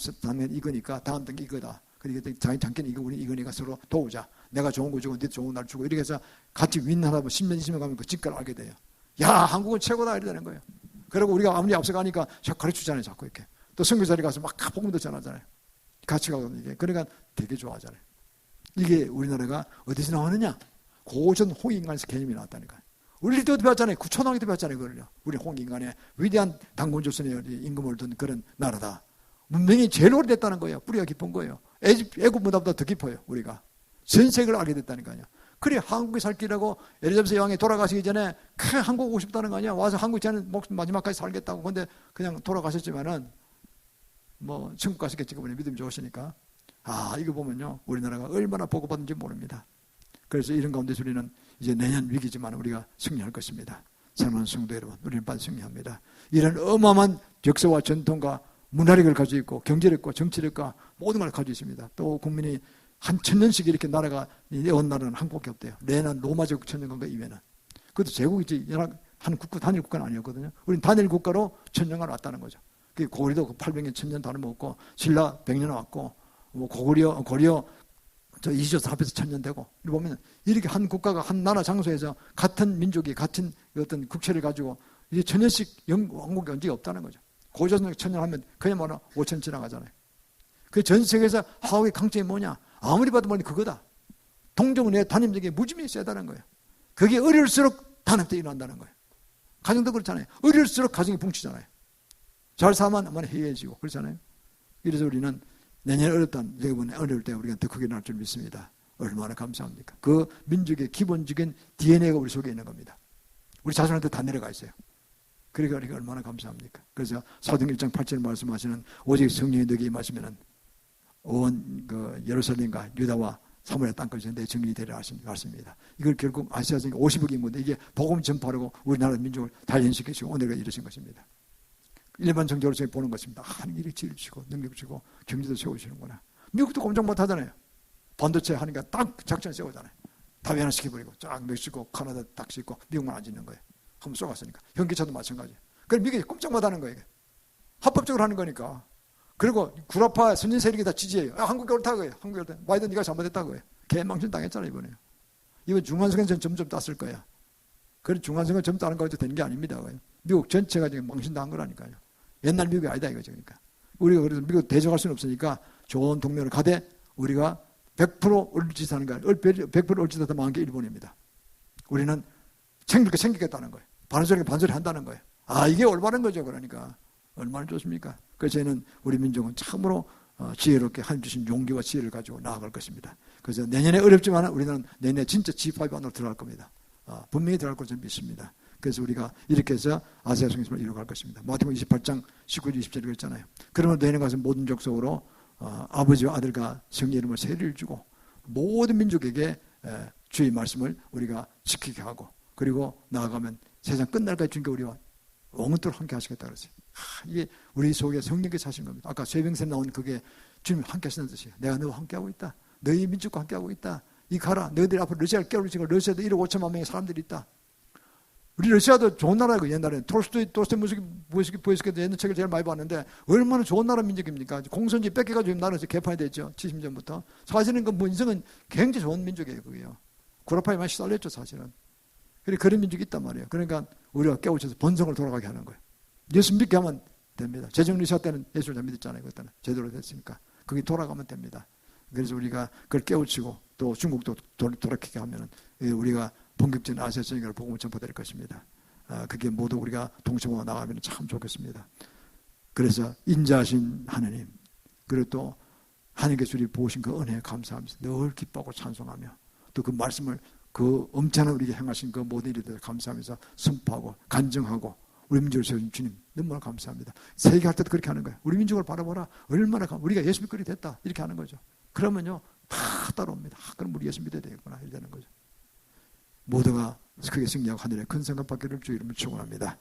이거니까 다음 단계 이거다. 그러니까 장기는 이거 우리 이거니까 서로 도우자. 내가 좋은 거 주고 네 좋은 날 주고 이렇게 해서 같이 윈하다 보면 10년 20년 가면 그 직감을 알게 돼요. 야 한국은 최고다 이래 되는 거예요. 그리고 우리가 아무리 앞서가니까 가르치잖아요. 자꾸 이렇게. 또 선교사리 가서 막 복음도 전하잖아요. 같이 가거든요. 이게. 그러니까 되게 좋아하잖아요. 이게 우리나라가 어디서 나오느냐? 고전 홍익인간에서 개념이 나왔다니까요. 우리 때도 배웠잖아요. 초등학교 때 배웠잖아요. 그걸요. 우리 홍익인간의 위대한 당군조선의 임금을 둔 그런 나라다. 문명이 제일 오래됐다는 거예요. 뿌리가 깊은 거예요. 애국 문화보다 더 깊어요. 우리가. 전 세계를 알게 됐다니까요. 그래 한국에 살 길하고 엘리자베스 여왕이 돌아가시기 전에 한국 오고 싶다는 거 아니야. 와서 한국 저는 마지막까지 살겠다고. 근데 그냥 돌아가셨지만은 뭐 천국 가시겠지. 그분이 믿음이 좋으시니까. 이거 보면요. 우리나라가 얼마나 보고받는지 모릅니다. 그래서 이런 가운데서 우리는 이제 내년 위기지만 우리가 승리할 것입니다. 사랑하는 성도 여러분, 우리는 빨리 승리합니다. 이런 어마어마한 역사와 전통과 문화력을 가지고 있고 경제력과 정치력과 모든 걸 가지고 있습니다. 또 국민이 한 1000년씩 이렇게 나라가 온 나라는 한국밖에 없대요. 레난 로마 제국 천년간과 이외에는. 그것도 제국이지 한 국가 단일 국가는 아니었거든요. 우리는 단일 국가로 천년간 왔다는 거죠. 고구려도 800년 1000년 다름없고 신라 100년 왔고 뭐 고려 저 이시조사 합해서 1000년 되고 이렇게 보면 이렇게 한 국가가 한 나라 장소에서 같은 민족이 같은 어떤 국채를 가지고 이제 1000년씩 왕국이 언제 없다는 거죠. 고조선 1000년 하면 그야말로 5000년 지나가잖아요. 그 전 세계에서 한국의 강점이 뭐냐? 아무리 봐도 뭐니 그거다. 동정은의 단임력이 무지무지 세다는 거예요. 그게 어려울수록 단합도 일어난다는 거예요. 가정도 그렇잖아요. 어려울수록 가정이 붕치잖아요. 잘 살면 아마 해이해지고 그렇잖아요. 그래서 우리는 내년에 이번에 어려울 때 우리가 더 크게 날 줄 믿습니다. 얼마나 감사합니까? 그 민족의 기본적인 DNA가 우리 속에 있는 겁니다. 우리 자손한테 다 내려가 있어요. 그러니까 우리가 얼마나 감사합니까? 그래서 사도행 1장 8절 말씀하시는 오직 성령이 너에게 임하시면은 온 예루살렘과 유다와 사무엘의 땅까지 내 증인이 되리라 말씀입니다. 이걸 결국 아시아 전역에 50억 인구인데 이게 복음 전파하고 우리나라 민족을 단련시키시고 오늘가 이르신 것입니다. 일반 정적으로 보는 것입니다. 하나님이 지혜를 주시고 능력 주시고 경제도 세우시는구나. 미국도 꼼짝 못하잖아요. 반도체 하니까 딱 작전 세우잖아요. 다 외환시켜버리고 쫙 멕시코, 카나다 딱 짓고 미국만 안 짓는 거예요. 한번 쏘갔으니까. 현기차도 마찬가지예요. 그럼 미국이 꼼짝 못하는 거예요. 합법적으로 하는 거니까. 그리고 구라파 선진 세력이 다 지지해요. 한국이 옳다고 거예요. 한국이 옳다. 바이든 네가 잘못했다고 해요. 개망신 당했잖아요, 이번에. 이번 중간선거는 점점 땄을 거야. 그래서 중간선거 점점 따는 거지 되는 게 아닙니다. 미국 전체가 지금 망신당한 거라니까요. 옛날 미국이 아니다 이거죠. 그러니까. 우리가 그래서 미국 대적할 수는 없으니까 좋은 동료를 가되 우리가 100% 옳짓하는 거야. 100% 옳짓하다 망한 게 일본입니다. 우리는 챙기겠다는 거예요. 반소리 한다는 거예요. 아, 이게 올바른 거죠. 그러니까. 얼마나 좋습니까? 그래서 저희는 우리 민족은 참으로 지혜롭게 하나님 주신 용기와 지혜를 가지고 나아갈 것입니다. 그래서 내년에 어렵지만 우리는 내년에 진짜 G5 안으로 들어갈 겁니다. 분명히 들어갈 것을 믿습니다. 그래서 우리가 이렇게 해서 아시아 성심을 이루어갈 것입니다. 마태복음 28장 19절 20절에 그랬잖아요. 그러면 내년에 가서 모든 족속으로 아버지와 아들과 성령 이름을 세례를 주고 모든 민족에게 주의 말씀을 우리가 지키게 하고 그리고 나아가면 세상 끝날까지 주님께 우리와 영원토록 함께 하시겠다 그랬어요. 이게 우리 속에 성령께서 하신 겁니다. 아까 쇠병샘 나온 그게 주님 함께 하시는 뜻이에요. 내가 너와 함께 하고 있다. 너희 민족과 함께 하고 있다. 이 가라. 너희들이 앞으로 러시아를 깨우치고 러시아도 1억 5천만 명의 사람들이 있다. 우리 러시아도 좋은 나라고 옛날에 톨스토이 보이스키도 옛날 책을 제일 많이 봤는데 얼마나 좋은 나라 민족입니까? 공산주의 뺏겨가지고 나라에서 개판이 됐죠. 70년부터. 사실은 그 인생은 굉장히 좋은 민족이에요. 그게요. 구라파에 많이 시달렸죠. 사실은. 그런 민족이 있단 말이에요. 그러니까 우리가 깨우쳐서 본성을 돌아가게 하는 거예요. 예수 믿게 하면 됩니다. 제정리사 때는 예수를 잘 믿었잖아요. 그때는 제대로 됐으니까. 그게 돌아가면 됩니다. 그래서 우리가 그걸 깨우치고 또 중국도 돌아키게 하면 우리가 본격적인 아시아 전역으로 복음을 전파될 것입니다. 그게 모두 우리가 동참하고 나가면 참 좋겠습니다. 그래서 인자하신 하나님 그리고 또 하나님께서 우리 보신 그 은혜에 감사하면서 늘 기뻐하고 찬송하며 또 그 말씀을 그 엄청난 우리에게 행하신 그 모든 일에 대해서 감사하면서 선포하고 간증하고 우리 민족을 세우신 주님 너무나 감사합니다. 세계할 때도 그렇게 하는 거예요. 우리 민족을 바라보라. 얼마나 우리가 예수 믿거리 됐다. 이렇게 하는 거죠. 그러면요 다 따라옵니다. 그럼 우리 예수 믿어야 되겠구나 이렇게 되는 거죠. 모두가 크게 승리하고 하늘에 큰 상급 받기를 주 이름으로 축원합니다.